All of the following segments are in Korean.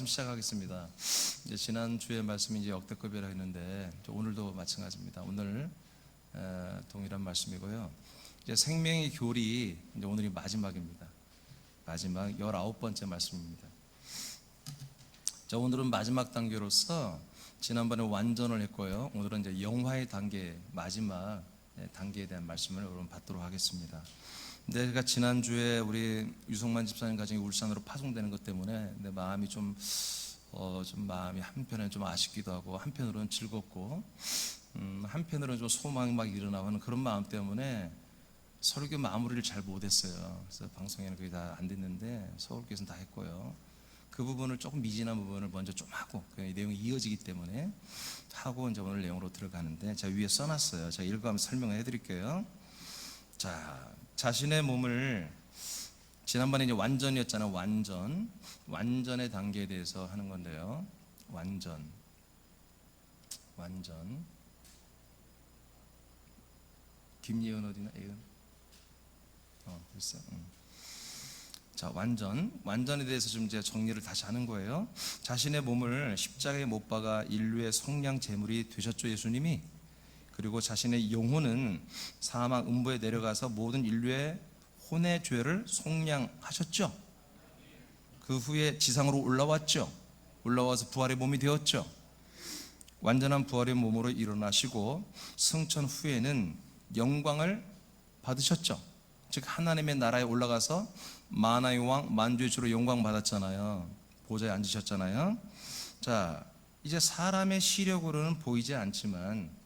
시작하겠습니다. 이제 지난 주의 말씀이 이제 역대급이라 했는데 오늘도 마찬가지입니다. 오늘 동일한 말씀이고요. 이제 생명의 교리 이제 오늘이 마지막입니다. 마지막 19번째 말씀입니다. 자, 오늘은 마지막 단계로서 지난번에 완전을 했고요. 오늘은 이제 영화의 단계 마지막 단계에 대한 말씀을 여러분 받도록 하겠습니다. 근데 제가 지난주에 우리 유성만 집사님 가정이 울산으로 파송되는 것 때문에 내 마음이 좀 마음이 한편은 좀 아쉽기도 하고 한편으로는 즐겁고 한편으로는 좀 소망이 막 일어나는 그런 마음 때문에 설교 마무리를 잘 못했어요. 그래서 방송에는 그게 다 안 됐는데 서울교회에서는 다 했고요. 그 부분을 조금 미진한 부분을 먼저 좀 하고 그 내용이 이어지기 때문에 하고 이제 오늘 내용으로 들어가는데 제가 위에 써놨어요. 제가 읽어가면서 설명을 해드릴게요. 자, 자신의 몸을 지난번에 이제 완전이었잖아요. 완전의 단계에 대해서 하는 건데요. 완전 김예은 어디나? 예은? 글쎄. 자, 완전에 대해서 좀 이제 정리를 다시 하는 거예요. 자신의 몸을 십자가에 못 박아 인류의 속량 제물이 되셨죠, 예수님이. 그리고 자신의 영혼은 사막 음부에 내려가서 모든 인류의 혼의 죄를 속량하셨죠. 그 후에 지상으로 올라왔죠. 올라와서 부활의 몸이 되었죠. 완전한 부활의 몸으로 일어나시고 승천 후에는 영광을 받으셨죠. 즉 하나님의 나라에 올라가서 만아의 왕 만주의 주로 영광 받았잖아요. 보좌에 앉으셨잖아요. 자, 이제 사람의 시력으로는 보이지 않지만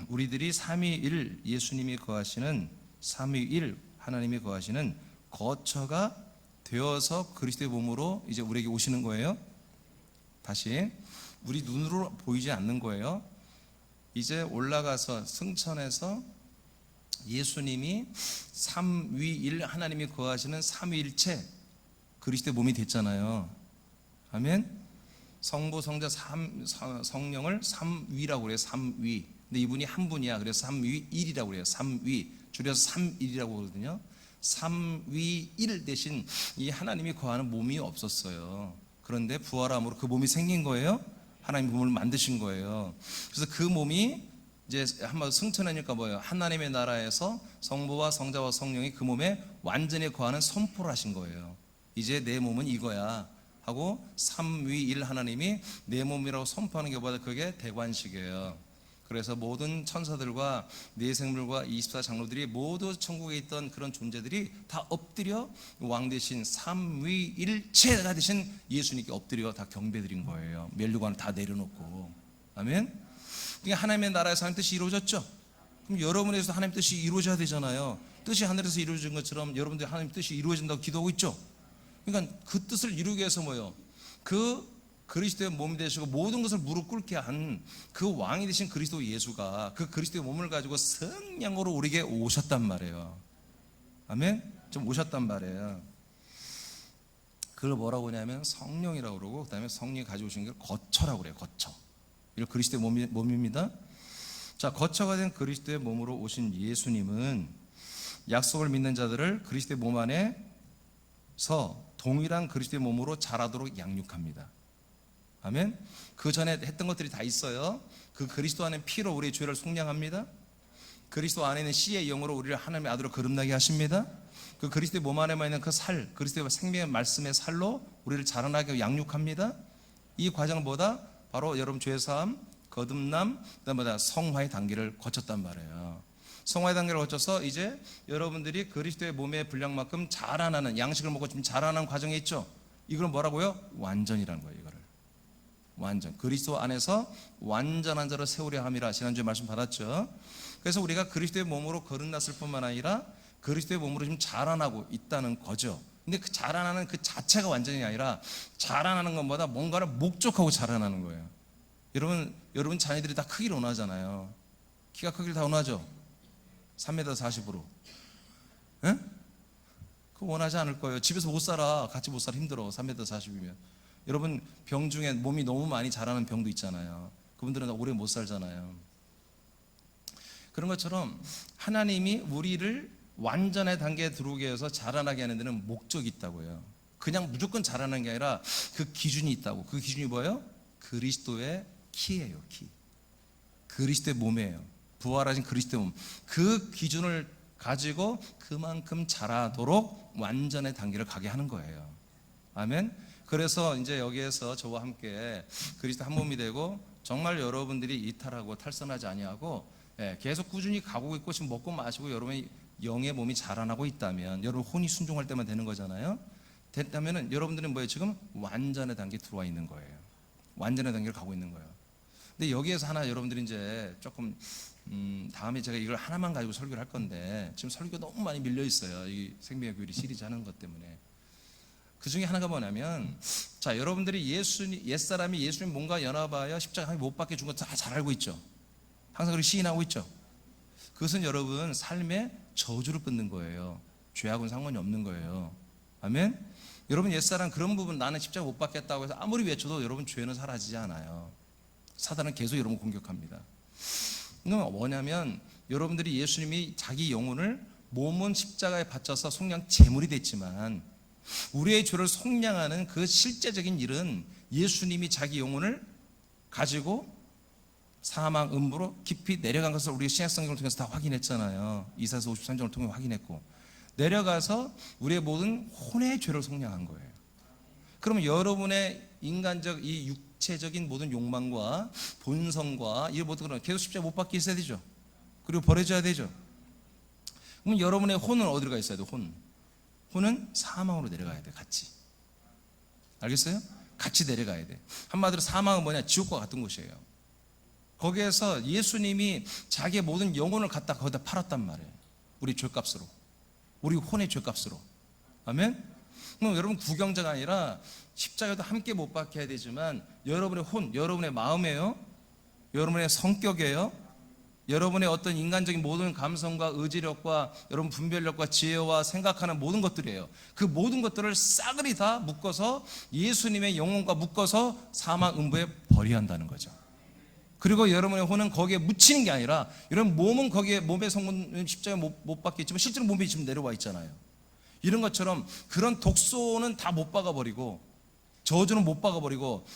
우리들이 삼위일 예수님이 거하시는 삼위일 하나님이 거하시는 거처가 되어서 그리스도의 몸으로 이제 우리에게 오시는 거예요. 다시 우리 눈으로 보이지 않는 거예요. 이제 올라가서 승천해서 예수님이 삼위일 하나님이 거하시는 삼위일체 그리스도의 몸이 됐잖아요. 아멘. 성부, 성자, 성령을 삼위라고 그래요. 삼위. 근데 이분이 한 분이야. 그래서 삼위일이라고 그래요. 삼위. 줄여서 삼일이라고 그러거든요. 삼위일 대신 이 하나님이 거하는 몸이 없었어요. 그런데 부활함으로 그 몸이 생긴 거예요. 하나님 몸을 만드신 거예요. 그래서 그 몸이 이제 한번 승천하니까 뭐예요? 하나님의 나라에서 성부와 성자와 성령이 그 몸에 완전히 거하는 선포를 하신 거예요. 이제 내 몸은 이거야 하고 삼위일 하나님이 내 몸이라고 선포하는 것보다 그게 대관식이에요. 그래서 모든 천사들과 내생물과 24장로들이 모두 천국에 있던 그런 존재들이 다 엎드려 왕 대신 삼위일체가 되신 예수님께 엎드려 다 경배드린 거예요. 면류관을 다 내려놓고. 아멘. 그러니까 하나님의 나라에서 하나님 뜻이 이루어졌죠. 그럼 여러분에서 하나님 뜻이 이루어져야 되잖아요. 뜻이 하늘에서 이루어진 것처럼 여러분들 하나님 뜻이 이루어진다고 기도하고 있죠. 그러니까 그 뜻을 이루기 위해서 뭐예요? 그 그리스도의 몸이 되시고 모든 것을 무릎 꿇게 한 그 왕이 되신 그리스도 예수가 그 그리스도의 몸을 가지고 성령으로 우리에게 오셨단 말이에요. 아멘? 좀 오셨단 말이에요. 그걸 뭐라고 하냐면 성령이라고 그러고 그 다음에 성령이 가져오신 걸 거처라고 그래요. 거처. 이거 그리스도의 몸입니다. 자, 거처가 된 그리스도의 몸으로 오신 예수님은 약속을 믿는 자들을 그리스도의 몸 안에서 동일한 그리스도의 몸으로 자라도록 양육합니다. 아멘. 그 전에 했던 것들이 다 있어요. 그 그리스도 안에 피로 우리의 죄를 속량합니다. 그리스도 안에 있는 씨의 영으로 우리를 하나님의 아들로 거듭나게 하십니다. 그 그리스도의 몸 안에만 있는 그 살, 그리스도의 생명의 말씀의 살로 우리를 자라나게 양육합니다. 이 과정은 뭐다? 바로 여러분 죄 사함, 거듭남, 그다음에 성화의 단계를 거쳤단 말이에요. 성화의 단계를 거쳐서 이제 여러분들이 그리스도의 몸의 분량만큼 자라나는, 양식을 먹고 지금 자라나는 과정에 있죠. 이걸 뭐라고요? 완전이라는 거예요. 이거를 완전, 그리스도 안에서 완전한 자로 세우려 함이라 지난주에 말씀 받았죠. 그래서 우리가 그리스도의 몸으로 거듭났을 뿐만 아니라 그리스도의 몸으로 지금 자라나고 있다는 거죠. 근데 그 자라나는 그 자체가 완전이 아니라 자라나는 것보다 뭔가를 목적하고 자라나는 거예요. 여러분 자녀들이 다 크기를 원하잖아요. 키가 크기를 다 원하죠. 3m 40으로. 예? 그거 원하지 않을 거예요. 집에서 못 살아. 같이 못 살아. 힘들어. 3m 40이면. 여러분 병 중에 몸이 너무 많이 자라는 병도 있잖아요. 그분들은 오래 못 살잖아요. 그런 것처럼 하나님이 우리를 완전의 단계에 들어오게 해서 자라나게 하는 데는 목적이 있다고요. 그냥 무조건 자라나는 게 아니라 그 기준이 있다고. 그 기준이 뭐예요? 그리스도의 키예요, 키. 그리스도의 몸이에요. 부활하신 그리스도의 몸. 그 기준을 가지고 그만큼 자라도록 완전의 단계를 가게 하는 거예요. 아멘. 그래서 이제 여기에서 저와 함께 그리스도 한 몸이 되고 정말 여러분들이 이탈하고 탈선하지 아니하고 계속 꾸준히 가고 있고 지금 먹고 마시고 여러분이 영의 몸이 자라나고 있다면 여러분 혼이 순종할 때만 되는 거잖아요. 됐다면은 여러분들은 뭐예요? 지금 완전의 단계에 들어와 있는 거예요. 완전의 단계를 가고 있는 거예요. 근데 여기에서 하나 여러분들이 이제 조금 다음에 제가 이걸 하나만 가지고 설교를 할 건데 지금 설교 너무 많이 밀려 있어요. 이 생명의 교리 시리즈 하는 것 때문에. 그 중에 하나가 뭐냐면, 자, 여러분들이 옛사람이 예수님 몸과 연합하여 십자가에 못 박혀 준 거 다 잘 알고 있죠. 항상 그렇게 시인하고 있죠. 그것은 여러분 삶의 저주를 끊는 거예요. 죄하고는 상관이 없는 거예요. 아멘. 여러분 옛사람 그런 부분 나는 십자가 못 박겠다고 해서 아무리 외쳐도 여러분 죄는 사라지지 않아요. 사단은 계속 여러분 공격합니다. 이건 뭐냐면 여러분들이 예수님이 자기 영혼을 몸은 십자가에 바쳐서 속량 제물이 됐지만 우리의 죄를 속량하는 그 실제적인 일은 예수님이 자기 영혼을 가지고 사망 음부로 깊이 내려간 것을 우리 신약성경을 통해서 다 확인했잖아요. 이사야서 53장을 통해 확인했고 내려가서 우리의 모든 혼의 죄를 속량한 거예요. 그러면 여러분의 인간적 이 육체적인 모든 욕망과 본성과 이 모든 건 계속 십자가 못 박혀 있어야 되죠. 그리고 버려져야 되죠. 그럼 여러분의 혼은 어디로 가 있어야 돼요? 혼은 사망으로 내려가야 돼. 같이. 알겠어요? 같이 내려가야 돼. 한마디로 사망은 뭐냐? 지옥과 같은 곳이에요. 거기에서 예수님이 자기의 모든 영혼을 갖다 거기다 팔았단 말이에요. 우리 죄값으로. 우리 혼의 죄값으로. 아멘? 그럼 여러분 구경자가 아니라 십자가도 함께 못 박혀야 되지만 여러분의 혼, 여러분의 마음이에요. 여러분의 성격이에요. 여러분의 어떤 인간적인 모든 감성과 의지력과 여러분 분별력과 지혜와 생각하는 모든 것들이에요. 그 모든 것들을 싸그리 다 묶어서 예수님의 영혼과 묶어서 사망 음부에 버려야 한다는 거죠. 그리고 여러분의 혼은 거기에 묻히는 게 아니라 여러분 몸은 거기에 몸의 성분 십자가에 못 박혔지만 실제로 몸이 지금 내려와 있잖아요. 이런 것처럼 그런 독소는 다 못 박아버리고 저주는 못 박아버리고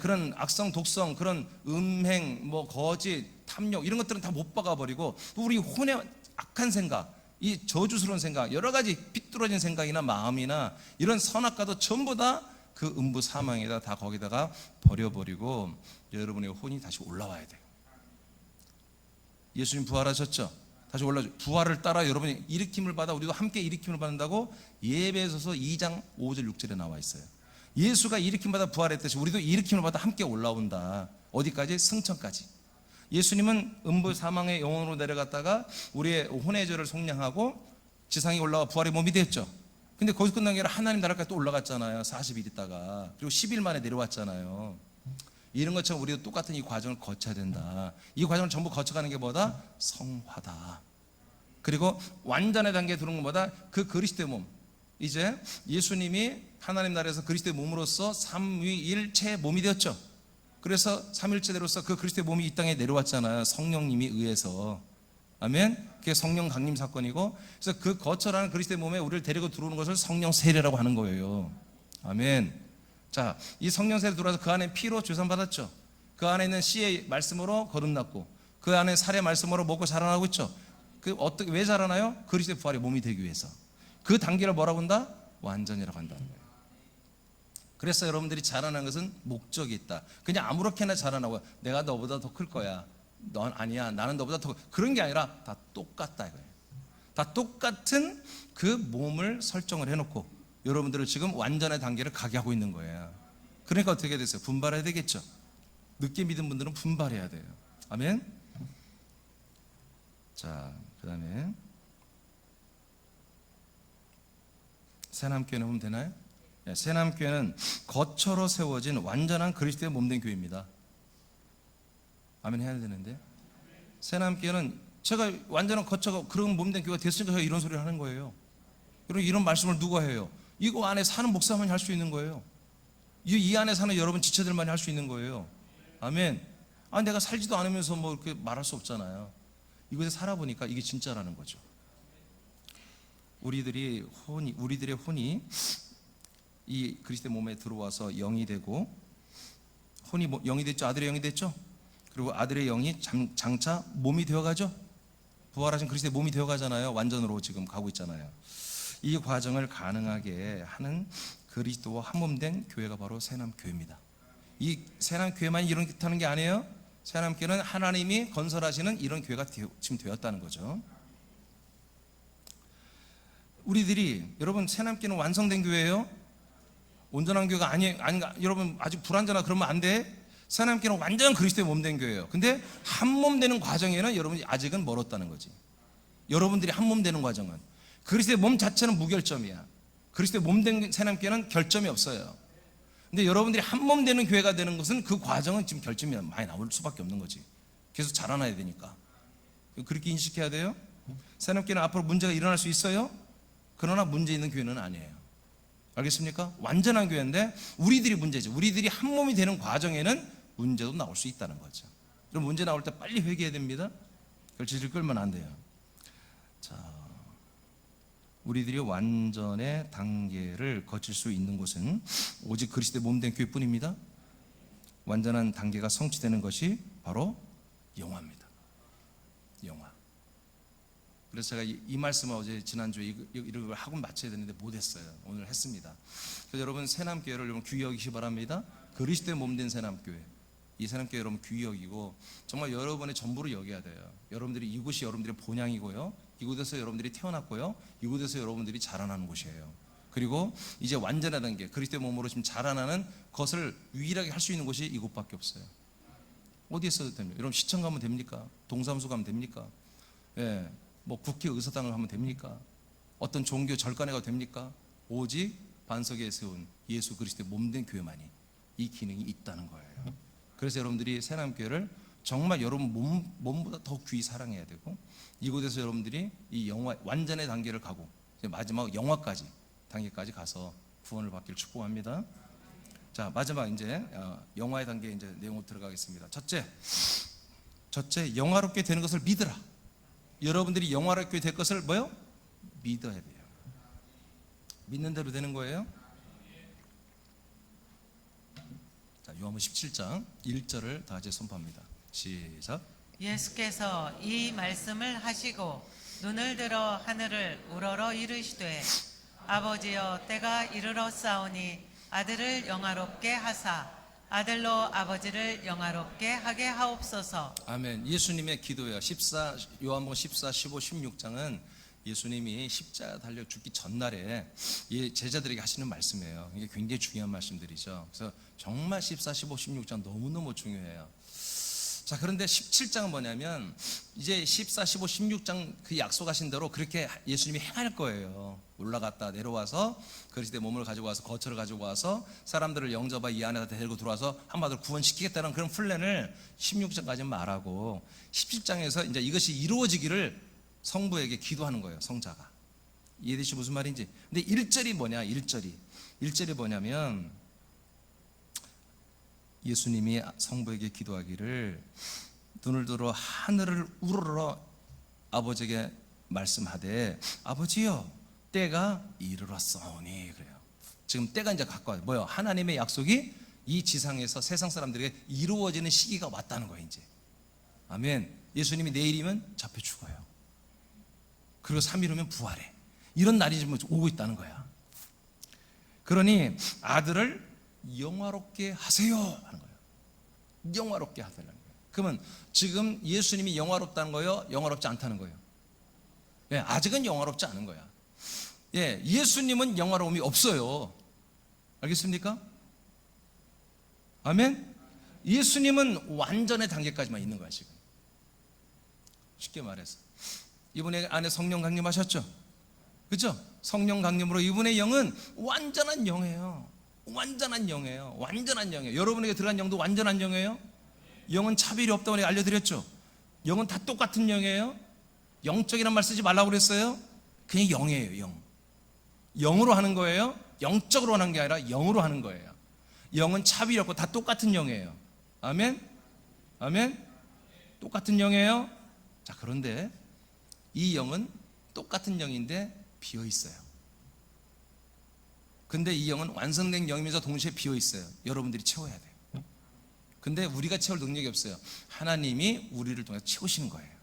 그런 악성 독성 그런 음행 뭐 거짓 탐욕 이런 것들은 다 못 박아버리고 우리 혼의 악한 생각 이 저주스러운 생각 여러 가지 삐뚤어진 생각이나 마음이나 이런 선악과도 전부 다 그 음부 사망에다 다 거기다가 버려버리고 여러분의 혼이 다시 올라와야 돼요. 예수님 부활하셨죠? 다시 올라오죠. 부활을 따라 여러분이 일으킴을 받아 우리도 함께 일으킴을 받는다고 예배소서 2장 5절 6절에 나와 있어요. 예수가 일으킴 받아 부활했듯이 우리도 일으킴을 받아 함께 올라온다. 어디까지? 승천까지. 예수님은 음부 사망의 영혼으로 내려갔다가 우리의 혼의 죄를 속량하고 지상에 올라와 부활의 몸이 됐죠. 근데 거기서 끝난 게 아니라 하나님 나라까지 또 올라갔잖아요. 40일 있다가. 그리고 10일 만에 내려왔잖아요. 이런 것처럼 우리도 똑같은 이 과정을 거쳐야 된다. 이 과정을 전부 거쳐가는 게 뭐다? 성화다. 그리고 완전의 단계에 들어온 것보다 그 그리스도의 몸. 이제 예수님이 하나님 나라에서 그리스도의 몸으로서 삼위일체 몸이 되었죠. 그래서 삼일체대로서 그 그리스도의 몸이 이 땅에 내려왔잖아요. 성령님이 의해서. 아멘. 그게 성령 강림 사건이고 그래서 그 거처라는 그리스도의 몸에 우리를 데리고 들어오는 것을 성령 세례라고 하는 거예요. 아멘. 자, 이 성령 세례 들어와서 그 안에 피로 죄산 받았죠. 그 안에 있는 씨의 말씀으로 거듭났고 그 안에 살의 말씀으로 먹고 자라나고 있죠. 그 어떻게 왜 자라나요? 그리스도의 부활의 몸이 되기 위해서. 그 단계를 뭐라고 한다? 완전이라고 한다는 거예요. 그래서 여러분들이 자라나는 것은 목적이 있다. 그냥 아무렇게나 자라나고 내가 너보다 더 클 거야. 넌 아니야. 나는 너보다 더 그런 게 아니라 다 똑같다 이거예요. 다 똑같은 그 몸을 설정을 해놓고 여러분들을 지금 완전의 단계를 가게 하고 있는 거예요. 그러니까 어떻게 됐어요? 분발해야 되겠죠. 늦게 믿은 분들은 분발해야 돼요. 아멘. 자, 그 다음에 새남교회는 보면 되나요? 새남교회는 거처로 세워진 완전한 그리스도의 몸된 교회입니다. 아멘 해야 되는데 새남교회는 제가 완전한 거처가 그런 몸된 교회가 됐으니까 제가 이런 소리를 하는 거예요. 이런 말씀을 누가 해요? 이거 안에 사는 목사만이 할 수 있는 거예요. 이 안에 사는 여러분 지체들만이 할 수 있는 거예요. 아멘. 내가 살지도 않으면서 뭐 이렇게 말할 수 없잖아요. 이곳에 살아보니까 이게 진짜라는 거죠. 우리들의 혼이 이 그리스도의 몸에 들어와서 영이 되고, 혼이 영이 됐죠. 아들의 영이 됐죠. 그리고 아들의 영이 장차 몸이 되어가죠. 부활하신 그리스도의 몸이 되어가잖아요. 완전으로 지금 가고 있잖아요. 이 과정을 가능하게 하는 그리스도와 한몸된 교회가 바로 새남교회입니다. 이 새남교회만 이렇다는 게 아니에요. 새남교회는 하나님이 건설하시는 이런 교회가 지금 되었다는 거죠. 우리들이, 여러분, 새남교회는 완성된 교회예요? 온전한 교회가 아닌가? 여러분 아직 불완전하 그러면 안 돼. 새남교회는 완전 그리스도의 몸 된 교회예요. 근데 한 몸 되는 과정에는 여러분이 아직은 멀었다는 거지. 여러분들이 한 몸 되는 과정은, 그리스도의 몸 자체는 무결점이야. 그리스도의 몸 된 새남교회는 결점이 없어요. 근데 여러분들이 한 몸 되는 교회가 되는 것은 그 과정은 지금 결점이 많이 나올 수밖에 없는 거지. 계속 자라나야 되니까. 그렇게 인식해야 돼요. 새남교회는 앞으로 문제가 일어날 수 있어요. 그러나 문제 있는 교회는 아니에요. 알겠습니까? 완전한 교회인데 우리들이 문제죠. 우리들이 한 몸이 되는 과정에는 문제도 나올 수 있다는 거죠. 그럼 문제 나올 때 빨리 회개해야 됩니다. 그걸 질질 끌면 안 돼요. 자, 우리들이 완전의 단계를 거칠 수 있는 곳은 오직 그리스도의 몸된 교회뿐입니다. 완전한 단계가 성취되는 것이 바로 영화입니다. 영화. 그래서 제가 이 말씀을 어제 지난주에 이걸 하고 마쳐야 되는데 못했어요. 오늘 했습니다. 그래서 여러분 새남교회를 여러분 귀히 여기시 바랍니다. 그리스도의 몸된 새남교회. 이 새남교회 여러분 귀히 여기고 정말 여러분의 전부를 여겨야 돼요. 여러분들이 이곳이 여러분들의 본향이고요. 이곳에서 여러분들이 태어났고요. 이곳에서 여러분들이 자라나는 곳이에요. 그리고 이제 완전한 단계, 그리스도의 몸으로 지금 자라나는 것을 유일하게 할 수 있는 곳이 이곳밖에 없어요. 어디에서도 됩니까? 여러분 시청 가면 됩니까? 동사무소 가면 됩니까? 예. 뭐 국회의사당을 하면 됩니까? 어떤 종교 절간에 가도 됩니까? 오직 반석에 세운 예수 그리스도의 몸된 교회만이 이 기능이 있다는 거예요. 그래서 여러분들이 새남교회를 정말 여러분 몸보다 더 귀히 사랑해야 되고, 이곳에서 여러분들이 이 영화 완전의 단계를 가고 마지막 영화까지 단계까지 가서 구원을 받기를 축복합니다. 자, 마지막 이제 영화의 단계 이제 내용으로 들어가겠습니다. 첫째, 영화롭게 되는 것을 믿으라. 여러분들이 영화롭게 될 것을 뭐요? 믿어야 돼요. 믿는 대로 되는 거예요. 자, 요한복음 17장 1절을 다 같이 선포합니다. 시작. 예수께서 이 말씀을 하시고 눈을 들어 하늘을 우러러 이르시되 아버지여 때가 이르렀사오니 아들을 영화롭게 하사 아들로 아버지를 영화롭게 하게 하옵소서. 아멘. 예수님의 기도예요. 요한복음 14, 15, 16장은 예수님이 십자가 달려 죽기 전날에 제자들에게 하시는 말씀이에요. 이게 굉장히 중요한 말씀들이죠. 그래서 정말 14, 15, 16장 너무너무 중요해요. 자, 그런데 17장은 뭐냐면 이제 14, 15, 16장 그 약속하신 대로 그렇게 예수님이 행할 거예요. 올라갔다 내려와서 그리스도의 몸을 가지고 와서 거처를 가지고 와서 사람들을 영접하 이 안에다 데리고 들어와서 한마디로 구원시키겠다는 그런 플랜을 16장까지는 말하고 17장에서 이제 이것이 이루어지기를 성부에게 기도하는 거예요. 성자가. 이해되시 무슨 말인지. 근데 1절이 뭐냐? 1절이 뭐냐면 예수님이 성부에게 기도하기를 눈을 들어 하늘을 우러러 아버지에게 말씀하되 아버지여 때가 이르렀사오니. 그래요. 지금 때가 이제 가까워요. 뭐요? 하나님의 약속이 이 지상에서 세상 사람들에게 이루어지는 시기가 왔다는 거예요. 이제. 아멘. 예수님이 내일이면 잡혀 죽어요. 그리고 3일 후면 부활해. 이런 날이 지금 오고 있다는 거야. 그러니 아들을 영화롭게 하세요 하는 거예요. 영화롭게 하세요. 그러면 지금 예수님이 영화롭다는 거예요? 영화롭지 않다는 거예요? 예, 아직은 영화롭지 않은 거야. 예, 예수님은 영화로움이 없어요. 알겠습니까? 아멘? 예수님은 완전의 단계까지만 있는 거야 지금. 쉽게 말해서 이분의 안에 성령 강림하셨죠? 그렇죠? 성령 강림으로 이분의 영은 완전한 영이에요. 완전한 영이에요. 완전한 영이에요. 여러분에게 들어간 영도 완전한 영이에요. 영은 차별이 없다고 내가 알려드렸죠. 영은 다 똑같은 영이에요. 영적이란 말 쓰지 말라고 그랬어요. 그냥 영이에요. 영. 영으로 하는 거예요. 영적으로 하는 게 아니라 영으로 하는 거예요. 영은 차별이 없고 다 똑같은 영이에요. 아멘? 아멘? 똑같은 영이에요. 자, 그런데 이 영은 똑같은 영인데 비어 있어요. 근데 이 영은 완성된 영이면서 동시에 비어 있어요. 여러분들이 채워야 돼요. 근데 우리가 채울 능력이 없어요. 하나님이 우리를 통해서 채우시는 거예요.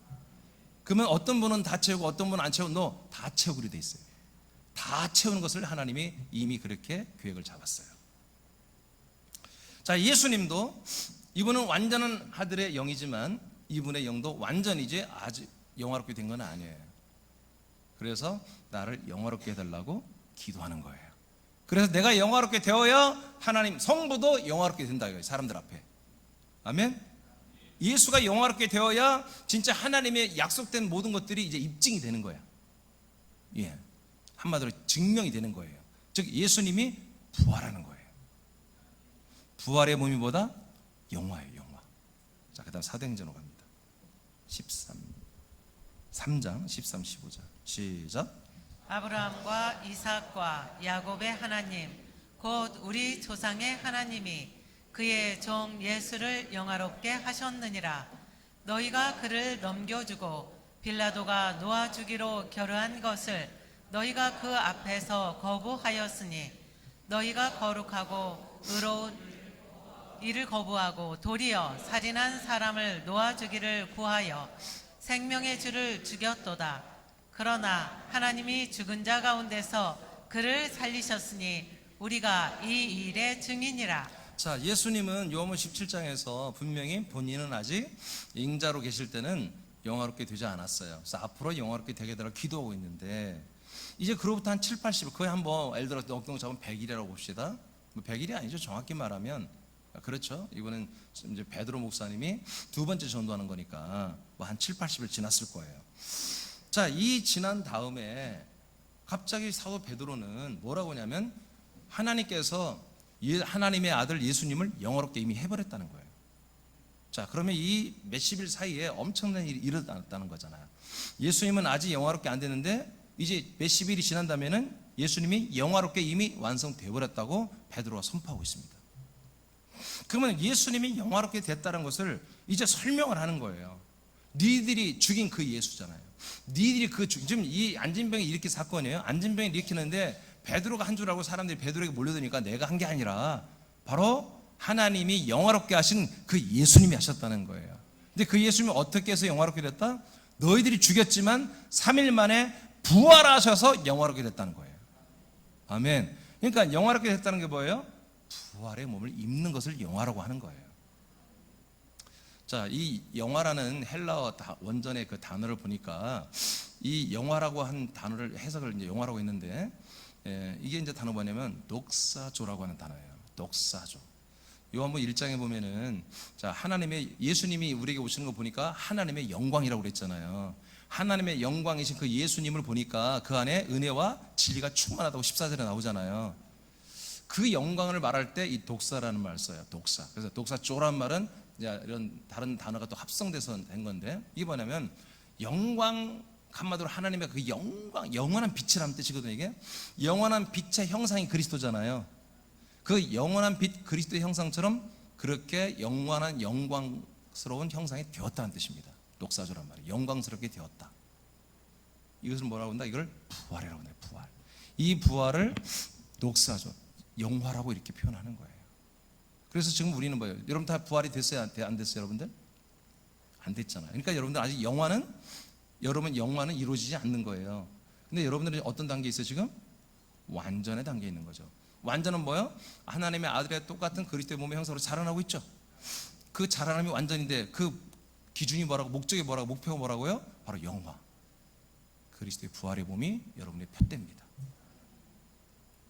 그러면 어떤 분은 다 채우고 어떤 분은 안 채우고 너 다 채우기로 돼 있어요. 다 채우는 것을 하나님이 이미 그렇게 계획을 잡았어요. 자, 예수님도 이분은 완전한 하늘의 영이지만 이분의 영도 완전히 이제 아주 영화롭게 된 건 아니에요. 그래서 나를 영화롭게 해달라고 기도하는 거예요. 그래서 내가 영화롭게 되어야 하나님 성부도 영화롭게 된다 이거예요. 사람들 앞에. 아멘. 예수가 영화롭게 되어야 진짜 하나님의 약속된 모든 것들이 이제 입증이 되는 거야. 예. 한마디로 증명이 되는 거예요. 즉 예수님이 부활하는 거예요. 부활의 몸이 뭐다? 영화예요, 영화. 자, 그다음 사도행전으로 갑니다. 3장 13, 15절. 시작. 아브라함과 이삭과 야곱의 하나님 곧 우리 조상의 하나님이 그의 종 예수를 영화롭게 하셨느니라. 너희가 그를 넘겨주고 빌라도가 놓아주기로 결의한 것을 너희가 그 앞에서 거부하였으니 너희가 거룩하고 의로운 이를 거부하고 도리어 살인한 사람을 놓아주기를 구하여 생명의 주를 죽였도다. 그러나 하나님이 죽은 자 가운데서 그를 살리셨으니 우리가 이 일의 증인이라. 자, 예수님은 요한복음 17장에서 분명히 본인은 아직 인자로 계실 때는 영화롭게 되지 않았어요. 그래서 앞으로 영화롭게 되게 되라 기도하고 있는데 이제 그로부터 한 7, 80, 거의 한번 예를 들어 넉넉 잡으면 100일이라고 봅시다. 100일이 아니죠. 정확히 말하면 그렇죠. 이거는 이제 베드로 목사님이 두 번째 전도하는 거니까 뭐 한 7, 80일 지났을 거예요. 자, 이 지난 다음에 갑자기 사도 베드로는 뭐라고 하냐면 하나님께서 하나님의 아들 예수님을 영화롭게 이미 해버렸다는 거예요. 자, 그러면 이 몇십일 사이에 엄청난 일이 일어났다는 거잖아요. 예수님은 아직 영화롭게 안 됐는데 이제 몇십일이 지난다면은 예수님이 영화롭게 이미 완성되어 버렸다고 베드로가 선포하고 있습니다. 그러면 예수님이 영화롭게 됐다는 것을 이제 설명을 하는 거예요. 니들이 죽인 그 예수잖아요. 니들이 지금 이 안진병이 일으킨 사건이에요. 안진병이 일으키는데 베드로가 한 줄 알고 사람들이 베드로에게 몰려드니까 내가 한 게 아니라 바로 하나님이 영화롭게 하신 그 예수님이 하셨다는 거예요. 근데 그 예수님이 어떻게 해서 영화롭게 됐다? 너희들이 죽였지만 3일 만에 부활하셔서 영화롭게 됐다는 거예요. 아멘. 그러니까 영화롭게 됐다는 게 뭐예요? 부활의 몸을 입는 것을 영화라고 하는 거예요. 자, 이 영화라는 헬라어 원전의 그 단어를 보니까 이 영화라고 한 단어를 해석을 이제 영화라고 했는데 이게 이제 단어 뭐냐면 독사조라고 하는 단어예요. 독사조. 요한복음 1장에 보면은 자, 하나님의 예수님이 우리에게 오시는 거 보니까 하나님의 영광이라고 그랬잖아요. 하나님의 영광이신 그 예수님을 보니까 그 안에 은혜와 진리가 충만하다고 14절에 나오잖아요. 그 영광을 말할 때 이 독사라는 말을 써요. 독사. 그래서 독사조란 말은 이런 다른 단어가 또 합성돼서 된 건데 이게 뭐냐면 영광, 한마디로 하나님의 그 영광, 영원한 빛이라는 뜻이거든요. 이게 영원한 빛의 형상이 그리스도잖아요. 그 영원한 빛 그리스도의 형상처럼 그렇게 영원한 영광스러운 형상이 되었다는 뜻입니다. 독사조란 말이에요. 영광스럽게 되었다. 이것을 뭐라고 한다? 이걸 부활이라고 한다. 부활. 이 부활을 독사조, 영화라고 이렇게 표현하는 거예요. 그래서 지금 우리는 뭐예요? 여러분 다 부활이 됐어요? 안 됐어요? 여러분들? 안 됐잖아요. 그러니까 여러분들 아직 영화는 이루어지지 않는 거예요. 근데 여러분들은 어떤 단계에 있어요 지금? 완전의 단계에 있는 거죠. 완전은 뭐예요? 하나님의 아들의 똑같은 그리스도의 몸의 형상으로 자라나고 있죠. 그 자라남이 완전인데 그 기준이 뭐라고, 목적이 뭐라고, 목표가 뭐라고요? 바로 영화. 그리스도의 부활의 몸이 여러분의 표대입니다.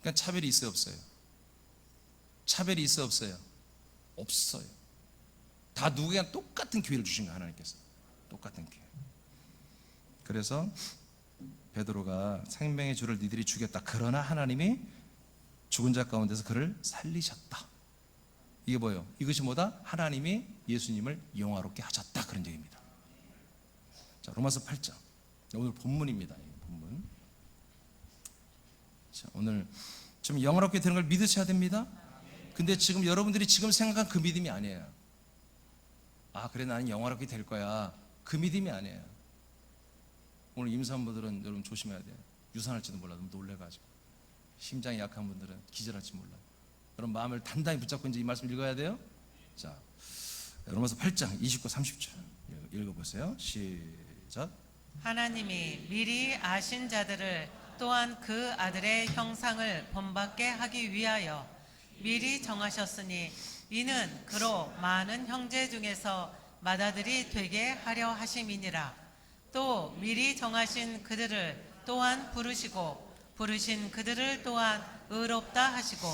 그러니까 차별이 있어요, 없어요? 차별이 있어요, 없어요? 없어요. 다 누구에게 똑같은 기회를 주신 거예요, 하나님께서. 똑같은 기회. 그래서 베드로가 생명의 주를 니들이 죽였다. 그러나 하나님이 죽은 자 가운데서 그를 살리셨다. 이게 뭐예요? 이것이 뭐다? 하나님이 예수님을 영화롭게 하셨다. 그런 얘기입니다. 자, 로마서 8장. 오늘 본문입니다. 본문. 자, 오늘 좀 영화롭게 되는 걸 믿으셔야 됩니다. 근데 지금 여러분들이 지금 생각한 그 믿음이 아니에요. 아, 그래 나는 영화롭게 될 거야. 그 믿음이 아니에요. 오늘 임산부들은 여러분 조심해야 돼요. 유산할지도 몰라. 너무 놀래가지고 심장이 약한 분들은 기절할지 몰라. 여러분 마음을 단단히 붙잡고 이제 이 말씀 읽어야 돼요. 자, 로마서 8장 29, 30절 읽어보세요. 시작. 하나님이 미리 아신 자들을 또한 그 아들의 형상을 본받게 하기 위하여 미리 정하셨으니 이는 그로 많은 형제 중에서 맏아들이 되게 하려 하심이니라. 또 미리 정하신 그들을 또한 부르시고 부르신 그들을 또한 의롭다 하시고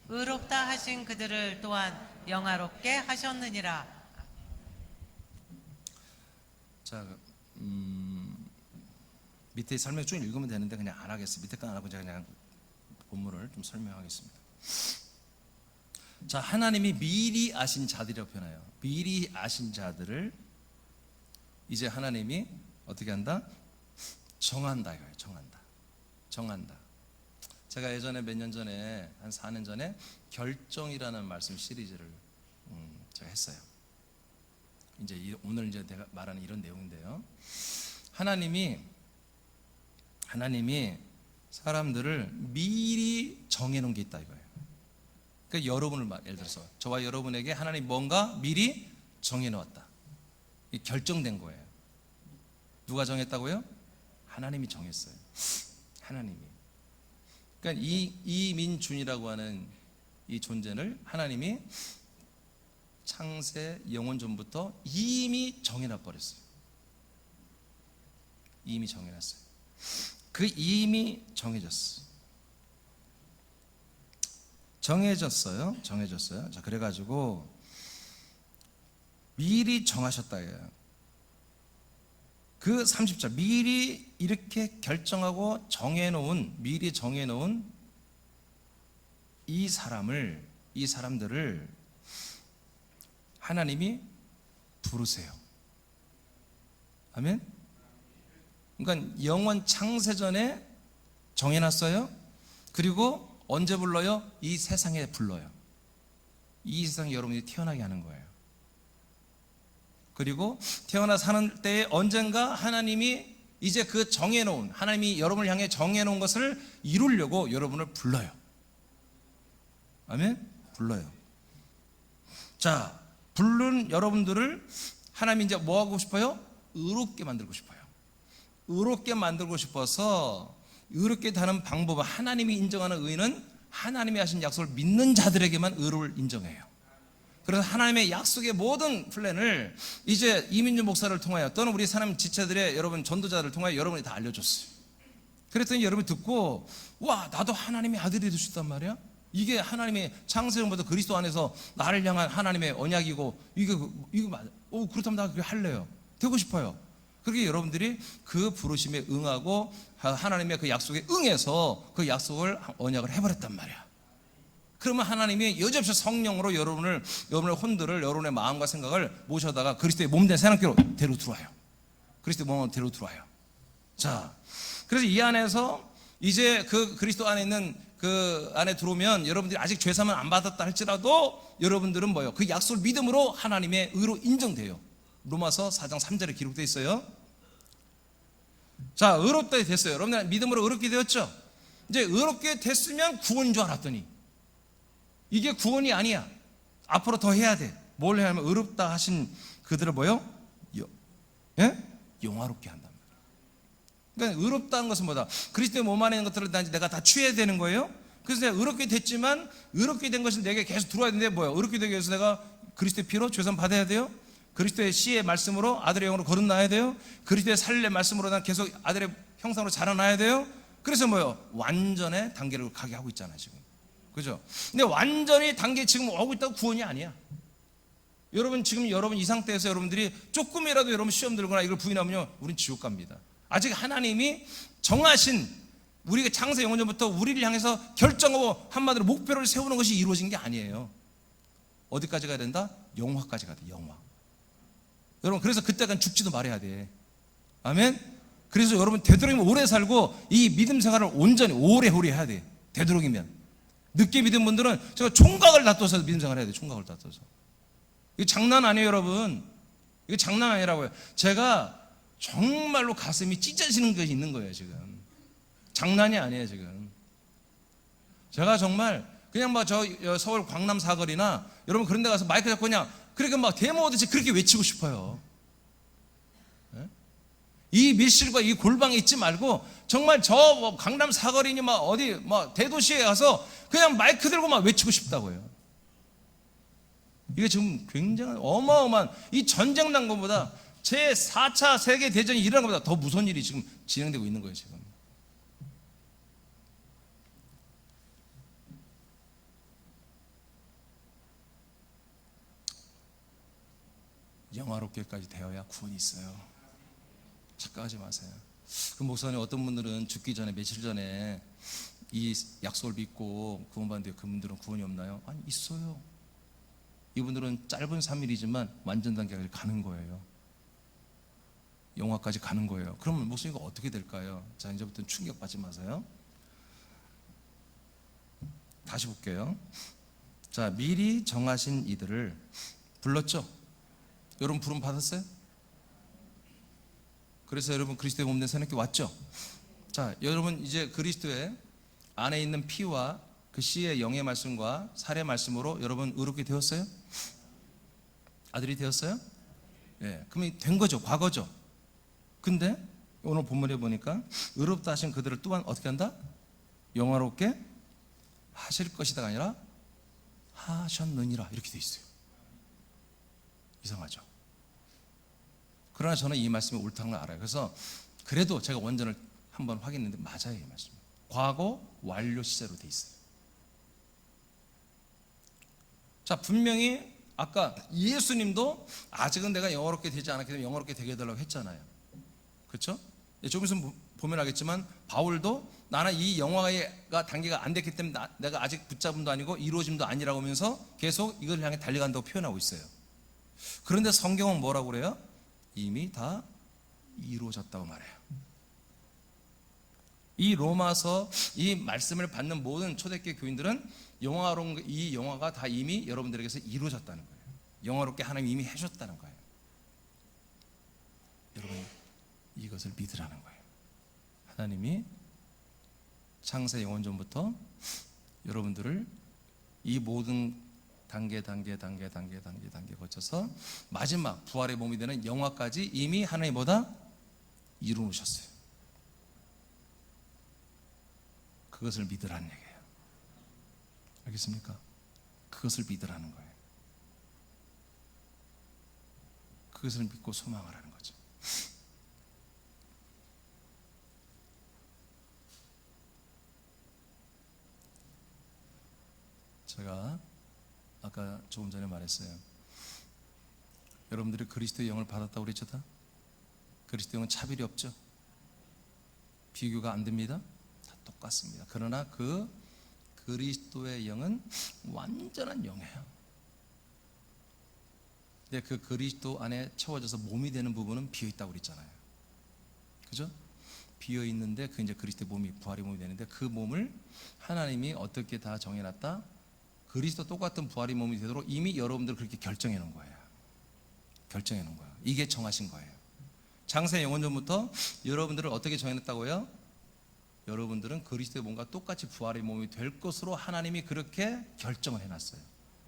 의롭다 하신 그들을 또한 영화롭게 하셨느니라. 자, 밑에 설명 쭉 읽으면 되는데 그냥 안 하겠습니다. 밑에 거 안 하고 제가 그냥 본문을 좀 설명하겠습니다. 자, 하나님이 미리 아신 자들이라고 표현해요. 미리 아신 자들을 이제 하나님이 어떻게 한다? 정한다 이거예요. 정한다. 제가 예전에 몇 년 전에 한 4년 전에 결정이라는 말씀 시리즈를 제가 했어요. 이제 오늘 이제 내가 말하는 이런 내용인데요. 하나님이 사람들을 미리 정해놓은 게 있다 이거예요. 그러니까 여러분을 예를 들어서 저와 여러분에게 하나님 뭔가 미리 정해놓았다. 결정된 거예요. 누가 정했다고요? 하나님이 정했어요. 하나님이. 그러니까 이민준이라고 하는 이 존재를 하나님이 창세 영원 전부터 이미 정해놔 버렸어요. 이미 정해놨어요. 그 이미 정해졌어요. 자, 그래가지고 미리 정하셨다. 그 30절 미리 이렇게 결정하고 미리 정해놓은 이 사람들을 하나님이 부르세요. 아멘. 그러니까 영원 창세전에 정해놨어요. 그리고 언제 불러요? 이 세상에 불러요. 이 세상에 여러분이 태어나게 하는 거예요. 그리고 태어나 사는 때에 언젠가 하나님이 이제 그 정해놓은, 하나님이 여러분을 향해 정해놓은 것을 이루려고 여러분을 불러요. 아멘? 불러요. 자, 부른 여러분들을 하나님이 이제 뭐 하고 싶어요? 의롭게 만들고 싶어요. 의롭게 만들고 싶어서 의롭게 다는 방법은 하나님이 인정하는 의는 하나님이 하신 약속을 믿는 자들에게만 의를 인정해요. 그래서 하나님의 약속의 모든 플랜을 이제 이민준 목사를 통하여 또는 우리 사람 지체들의 여러분 전도자들을 통하여 여러분이 다 알려줬어요. 그랬더니 여러분이 듣고 와, 나도 하나님의 아들이 될 수 있단 말이야? 이게 하나님의 창세전부터 그리스도 안에서 나를 향한 하나님의 언약이고 이거 맞아. 그렇다면 나 그렇게 할래요. 되고 싶어요. 그렇게 여러분들이 그 부르심에 응하고 하나님의 그 약속에 응해서 그 약속을 언약을 해버렸단 말이야. 그러면 하나님이 여지없이 성령으로 여러분의 혼들을 여러분의 마음과 생각을 모셔다가 그리스도의 몸된 새랑교로 데려 들어와요. 그리스도의 몸으로 데려 들어와요. 자, 그래서 이 안에서 이제 그 그리스도 안에 있는 그 안에 들어오면 여러분들이 아직 죄사함을 안 받았다 할지라도 여러분들은 뭐예요? 그 약속을 믿음으로 하나님의 의로 인정돼요. 로마서 4장 3절에 기록되어 있어요. 자, 의롭다 됐어요. 여러분들 믿음으로 의롭게 되었죠? 이제 의롭게 됐으면 구원인 줄 알았더니 이게 구원이 아니야. 앞으로 더 해야 돼. 뭘 해야 하면 의롭다 하신 그들을 뭐요? 영화롭게 한단 말이야. 그러니까 의롭다는 것은 뭐다? 그리스도의 몸 안에 있는 것들을 내가 다 취해야 되는 거예요. 그래서 내가 의롭게 됐지만 의롭게 된 것이 내게 계속 들어와야 되는데 뭐야? 의롭게 되기 위해서 내가 그리스도의 피로 죄사함 받아야 돼요. 그리스도의 씨의 말씀으로 아들의 영으로 거듭나야 돼요. 그리스도의 살의 말씀으로 난 계속 아들의 형상으로 자라나야 돼요. 그래서 뭐요? 완전의 단계를 가게 하고 있잖아요 지금. 그죠? 근데 완전히 단계 지금 오고 있다고 구원이 아니야. 여러분 지금 여러분 이 상태에서 여러분들이 조금이라도 여러분 시험 들거나 이걸 부인하면요, 우린 지옥 갑니다. 아직 하나님이 정하신 우리가 창세 영원전부터 우리를 향해서 결정하고 한마디로 목표를 세우는 것이 이루어진 게 아니에요. 어디까지 가야 된다? 영화까지 가야 돼. 영화. 여러분 그래서 그때까지 죽지도 말아야 돼. 아멘. 그래서 여러분 되도록이면 오래 살고 이 믿음 생활을 온전히 오래오래 해야 돼. 되도록이면. 늦게 믿은 분들은 제가 총각을 놔둬서 믿음 생활 해야 돼. 총각을 놔둬서. 이거 장난 아니에요 여러분. 이거 장난 아니라고요. 제가 정말로 가슴이 찢어지는 것이 있는 거예요 지금. 장난이 아니에요 지금. 제가 정말 그냥 막 저 서울 광남 사거리나 여러분 그런 데 가서 마이크 잡고 그냥 그렇게 막 데모하듯이 그렇게 외치고 싶어요. 예? 이 밀실과 이 골방에 있지 말고 정말 저 강남 사거리니 막 어디 막 대도시에 가서 그냥 마이크 들고 막 외치고 싶다고요. 이게 지금 굉장히 어마어마한 이 전쟁 난 것보다 제 4차 세계 대전이 일어난 것보다 더 무서운 일이 지금 진행되고 있는 거예요 지금. 영화롭게까지 되어야 구원이 있어요. 착각하지 마세요. 그 목사님 어떤 분들은 죽기 전에 며칠 전에 이 약속을 믿고 구원받는데 그분들은 구원이 없나요? 아니 있어요. 이분들은 짧은 3일이지만 완전 단계까지 가는 거예요. 영화까지 가는 거예요. 그러면 목사님이 어떻게 될까요? 자, 이제부터는 충격받지 마세요. 다시 볼게요. 자, 미리 정하신 이들을 불렀죠? 여러분 부름 받았어요? 그래서 여러분 그리스도의 몸된 새롭게 왔죠? 자, 여러분 이제 그리스도의 안에 있는 피와 그 씨의 영의 말씀과 살의 말씀으로 여러분 의롭게 되었어요? 아들이 되었어요? 예, 그럼 된 거죠, 과거죠. 근데 오늘 본문에 보니까 의롭다 하신 그들을 또한 어떻게 한다? 영화롭게 하실 것이다가 아니라 하셨느니라 이렇게 돼 있어요. 이상하죠. 그러나 저는 이 말씀이 옳다는 걸 알아요. 그래서 그래도 제가 원전을 한번 확인했는데 맞아요. 이 말씀 과거 완료 시제로 돼 있어요. 자, 분명히 아까 예수님도 아직은 내가 영화롭게 되지 않았기 때문에 영화롭게 되게 해달라고 했잖아요. 그렇죠? 좀 있으면 보면 알겠지만 바울도 나는 이 영화가 단계가 안 됐기 때문에 내가 아직 붙잡음도 아니고 이루어짐도 아니라고 하면서 계속 이걸 향해 달려간다고 표현하고 있어요. 그런데 성경은 뭐라고 그래요? 이미 다 이루어졌다고 말해요. 이 로마서 이 말씀을 받는 모든 초대교회 교인들은 영화로운 이 영화가 다 이미 여러분들에게서 이루어졌다는 거예요. 영화롭게 하나님이 이미 해줬다는 거예요. 여러분 이것을 믿으라는 거예요. 하나님이 창세 영원전부터 여러분들을 이 모든 단계 거쳐서 마지막 부활의 몸이 되는 영화까지 이미 하나님보다 이루어졌어요. 그것을 믿으라는 얘기예요. 알겠습니까? 그것을 믿으라는 거예요. 그것을 믿고 소망하라는 거죠. 제가 아까 조금 전에 말했어요. 여러분들이 그리스도의 영을 받았다고 그랬죠? 다? 그리스도의 영은 차별이 없죠? 비교가 안 됩니다? 다 똑같습니다. 그러나 그 그리스도의 영은 완전한 영이에요. 근데 그 그리스도 안에 채워져서 몸이 되는 부분은 비어있다고 그랬잖아요. 그죠? 비어있는데 그 이제 그리스도의 몸이 부활의 몸이 되는데 그 몸을 하나님이 어떻게 다 정해놨다? 그리스도 똑같은 부활의 몸이 되도록 이미 여러분들 그렇게 결정해 놓은 거예요. 결정해 놓은 거예요. 이게 정하신 거예요. 창세 영원전부터 여러분들을 어떻게 정해놨다고요? 여러분들은 그리스도의 몸과 똑같이 부활의 몸이 될 것으로 하나님이 그렇게 결정을 해놨어요.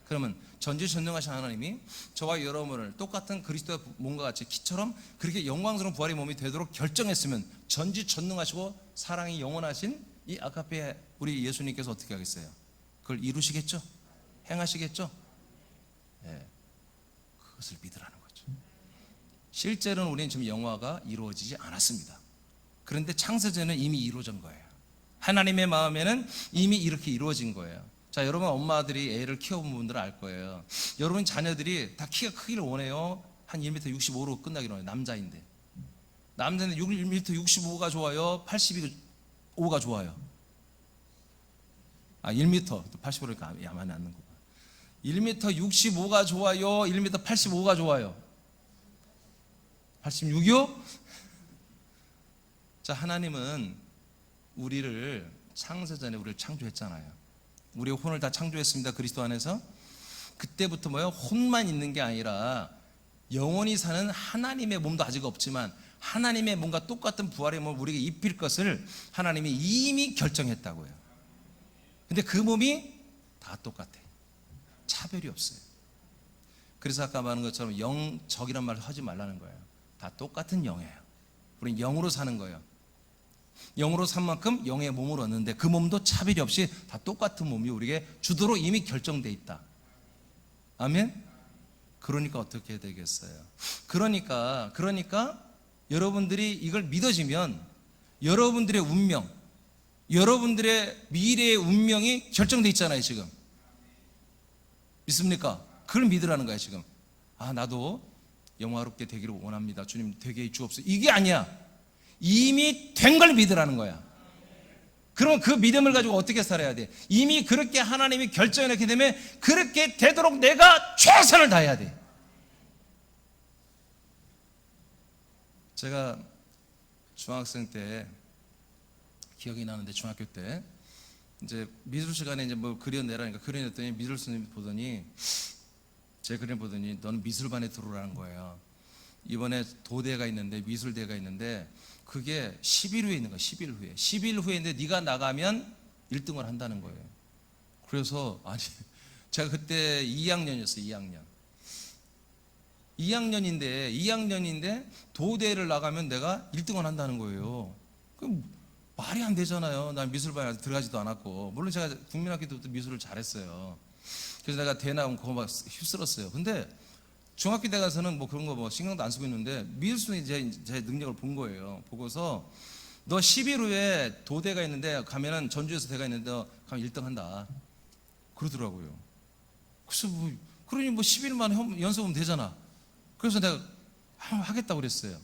그러면 전지전능하신 하나님이 저와 여러분을 똑같은 그리스도의 몸과 같이 키처럼 그렇게 영광스러운 부활의 몸이 되도록 결정했으면 전지전능하시고 사랑이 영원하신 이 아카페 우리 예수님께서 어떻게 하겠어요? 그걸 이루시겠죠? 행하시겠죠? 네. 그것을 믿으라는 거죠. 실제로는 우리는 지금 영화가 이루어지지 않았습니다. 그런데 창세전은 이미 이루어진 거예요. 하나님의 마음에는 이미 이렇게 이루어진 거예요. 자, 여러분 엄마들이 애를 키워본 분들은 알 거예요. 여러분 자녀들이 다 키가 크기를 원해요. 한 1m 65로 끝나기로 해요. 남자인데 1m 65가 좋아요? 85가 좋아요? 1m 85그러니까 야만이 않는 거. 1m 65가 좋아요? 1m 85가 좋아요? 86이요? 자, 하나님은 우리를 창세전에 우리를 창조했잖아요. 우리의 혼을 다 창조했습니다. 그리스도 안에서. 그때부터 혼만 있는 게 아니라 영원히 사는 하나님의 몸도 아직 없지만 하나님의 뭔가 똑같은 부활의 몸을 우리에게 입힐 것을 하나님이 이미 결정했다고요. 근데 그 몸이 다 똑같아. 차별이 없어요. 그래서 아까 말한 것처럼 영적이란 말을 하지 말라는 거예요. 다 똑같은 영이에요. 우리는 영으로 사는 거예요. 영으로 산 만큼 영의 몸을 얻는데 그 몸도 차별이 없이 다 똑같은 몸이 우리에게 주도록 이미 결정돼 있다. 아멘? 그러니까 어떻게 되겠어요? 그러니까 여러분들이 이걸 믿어지면 여러분들의 운명, 여러분들의 미래의 운명이 결정돼 있잖아요, 지금. 믿습니까? 그걸 믿으라는 거야, 지금. 아, 나도 영화롭게 되기를 원합니다. 주님 되게 해 주옵소서. 이게 아니야. 이미 된 걸 믿으라는 거야. 그럼 그 믿음을 가지고 어떻게 살아야 돼? 이미 그렇게 하나님이 결정해놓게 되면 그렇게 되도록 내가 최선을 다해야 돼. 제가 중학생 때 기억이 나는데, 중학교 때 이제 미술 시간에 이제 뭐 그려내라니까 그려냈더니 미술 선생님이 보더니, 제 그림 보더니 너는 미술반에 들어오라는 거예요. 이번에 도대가 있는데, 미술대가 있는데 그게 10일 후에 있는 거야. 10일 후에 있는데 네가 나가면 1등을 한다는 거예요. 그래서 아니, 제가 그때 2학년이었어요. 2학년인데 도대를 나가면 내가 1등을 한다는 거예요. 그럼 말이 안 되잖아요. 난 미술반에 들어가지도 않았고. 물론 제가 국민학교 때부터 미술을 잘했어요. 그래서 내가 대 나오면 그거 막 휩쓸었어요. 근데 중학교 때 가서는 뭐 그런 거 뭐 신경도 안 쓰고 있는데 미술순이 제 능력을 본 거예요. 보고서 너 10일 후에 도대가 있는데 가면은 전주에서 대가 있는데 너 가면 1등 한다. 그러더라고요. 그래서 그러니 뭐 10일만 연습하면 되잖아. 그래서 내가 하겠다고 그랬어요.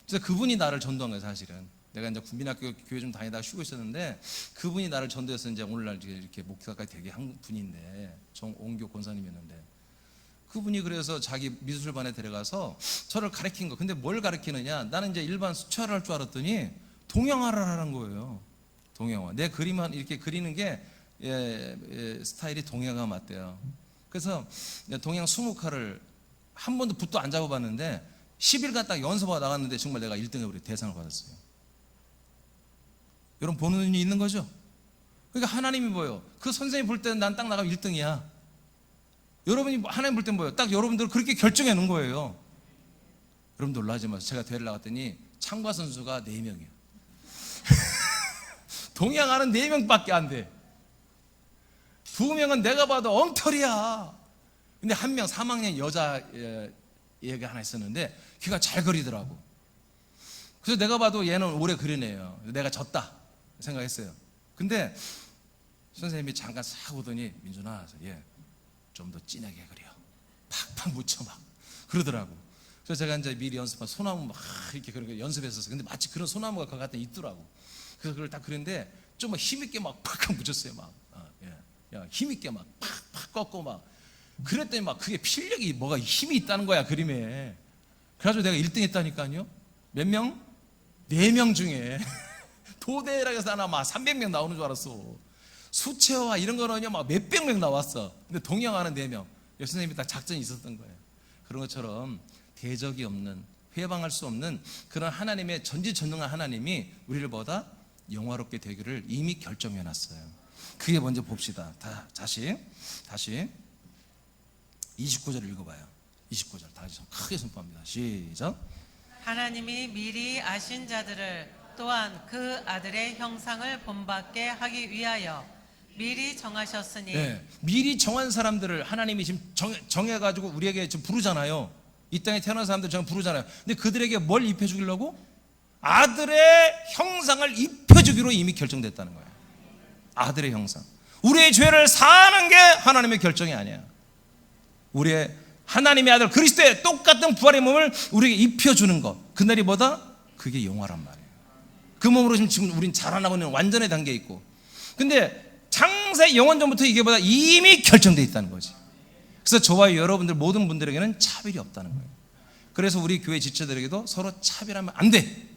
그래서 그분이 나를 전도한 거예요, 사실은. 내가 이제 국민학교 교회 좀 다니다가 쉬고 있었는데 그분이 나를 전도해서 이제 오늘날 이렇게 목사까지 되게 한 분인데, 정옹교 권사님이었는데, 그분이 그래서 자기 미술반에 데려가서 저를 가르친 거. 근데 뭘 가르치느냐? 나는 이제 일반 수채화를 할 줄 알았더니 동양화를 하라는 거예요. 동양화. 내 그림만 이렇게 그리는 게 스타일이 동양화 맞대요. 그래서 동양 20칼을 한 번도 붓도 안 잡아봤는데 10일간 딱 연습하고 나갔는데 정말 내가 1등에 우리 대상을 받았어요. 여러분 보는 눈이 있는 거죠? 그러니까 하나님이 뭐예요? 그 선생님 볼 때는 난 딱 나가면 1등이야. 여러분이 하나님 볼 땐 뭐예요? 딱 여러분들 그렇게 결정해 놓은 거예요. 여러분 놀라지 마세요. 제가 대회를 나갔더니 참가 선수가 4명이에요. 동양하는 4명밖에 안 돼. 2명은 내가 봐도 엉터리야. 근데 1명 3학년 여자 얘가 하나 있었는데 걔가 잘 그리더라고. 그래서 내가 봐도 얘는 오래 그리네요. 내가 졌다 생각했어요. 근데 선생님이 잠깐 싹 오더니 민준아, 좀 더 진하게 그려. 팍팍 묻혀 막 그러더라고. 그래서 제가 이제 미리 연습한 소나무 막 이렇게 그런 거 연습했었어요. 근데 마치 그런 소나무가 그 같은 있더라고. 그래서 그걸 딱 그렸는데 좀 막 힘있게 막 팍팍 묻혔어요. 막 힘있게 막 팍팍 꺾고 막 그랬더니 막 그게 필력이 뭐가 힘이 있다는 거야, 그림에. 그래가지고 내가 1등 했다니까요. 몇 명? 4명 중에 도대라고 해서 하나 막 300명 나오는 줄 알았어. 수채화 이런 거는요 막 몇백 명 나왔어. 근데 동양화는 4명. 선생님이 딱 작전이 있었던 거예요. 그런 것처럼 대적이 없는, 회방할 수 없는 그런 하나님의 전지전능한 하나님이 우리를 보다 영화롭게 되기를 이미 결정해 놨어요. 그게 먼저 봅시다. 다시 29절 읽어봐요. 29절 다시 크게 선포합니다. 시작. 하나님이 미리 아신 자들을 또한 그 아들의 형상을 본받게 하기 위하여 미리 정하셨으니. 미리 정한 사람들을 하나님이 지금 정해가지고 우리에게 지금 부르잖아요. 이 땅에 태어난 사람들 지금 부르잖아요. 근데 그들에게 뭘 입혀주려고? 아들의 형상을 입혀주기로 이미 결정됐다는 거예요. 아들의 형상. 우리의 죄를 사는 게 하나님의 결정이 아니야. 우리의 하나님의 아들 그리스도의 똑같은 부활의 몸을 우리에게 입혀주는 것, 그날이 뭐다? 그게 영화란 말이에요. 그 몸으로 지금 우린 자라나고 있는 완전의 단계에 있고, 근데 창세 영원전부터 이게 보다 이미 결정되어 있다는 거지. 그래서 저와 여러분들 모든 분들에게는 차별이 없다는 거예요. 그래서 우리 교회 지체들에게도 서로 차별하면 안 돼.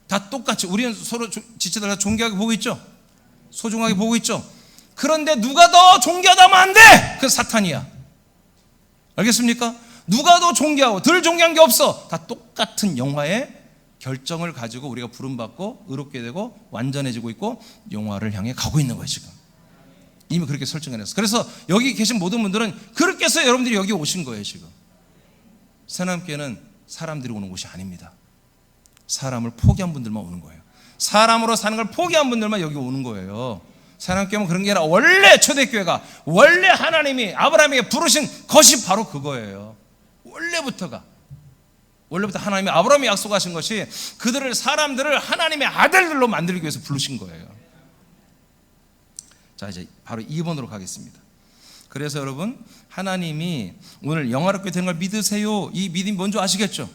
다 똑같이 우리는 서로 지체들 다 존귀하게 보고 있죠. 소중하게 보고 있죠. 그런데 누가 더 존귀하다 하면 안 돼. 그건 사탄이야. 알겠습니까? 누가 더 존귀하고 덜 존귀한 게 없어. 다 똑같은 영화의 결정을 가지고 우리가 부름받고 의롭게 되고 완전해지고 있고 영화를 향해 가고 있는 거예요. 지금 이미 그렇게 설정해놨어요. 그래서 여기 계신 모든 분들은 그렇게 해서 여러분들이 여기 오신 거예요. 지금 새남교회는 사람들이 오는 곳이 아닙니다. 사람을 포기한 분들만 오는 거예요. 사람으로 사는 걸 포기한 분들만 여기 오는 거예요. 새남교회는 그런 게 아니라 원래 초대교회가 원래 하나님이 아브라함에게 부르신 것이 바로 그거예요. 원래부터 하나님이 아브라함이 약속하신 것이 그들을 사람들을 하나님의 아들들로 만들기 위해서 부르신 거예요. 자, 이제 바로 2번으로 가겠습니다. 그래서 여러분, 하나님이 오늘 영화롭게 되는 걸 믿으세요. 이 믿음이 뭔지 아시겠죠?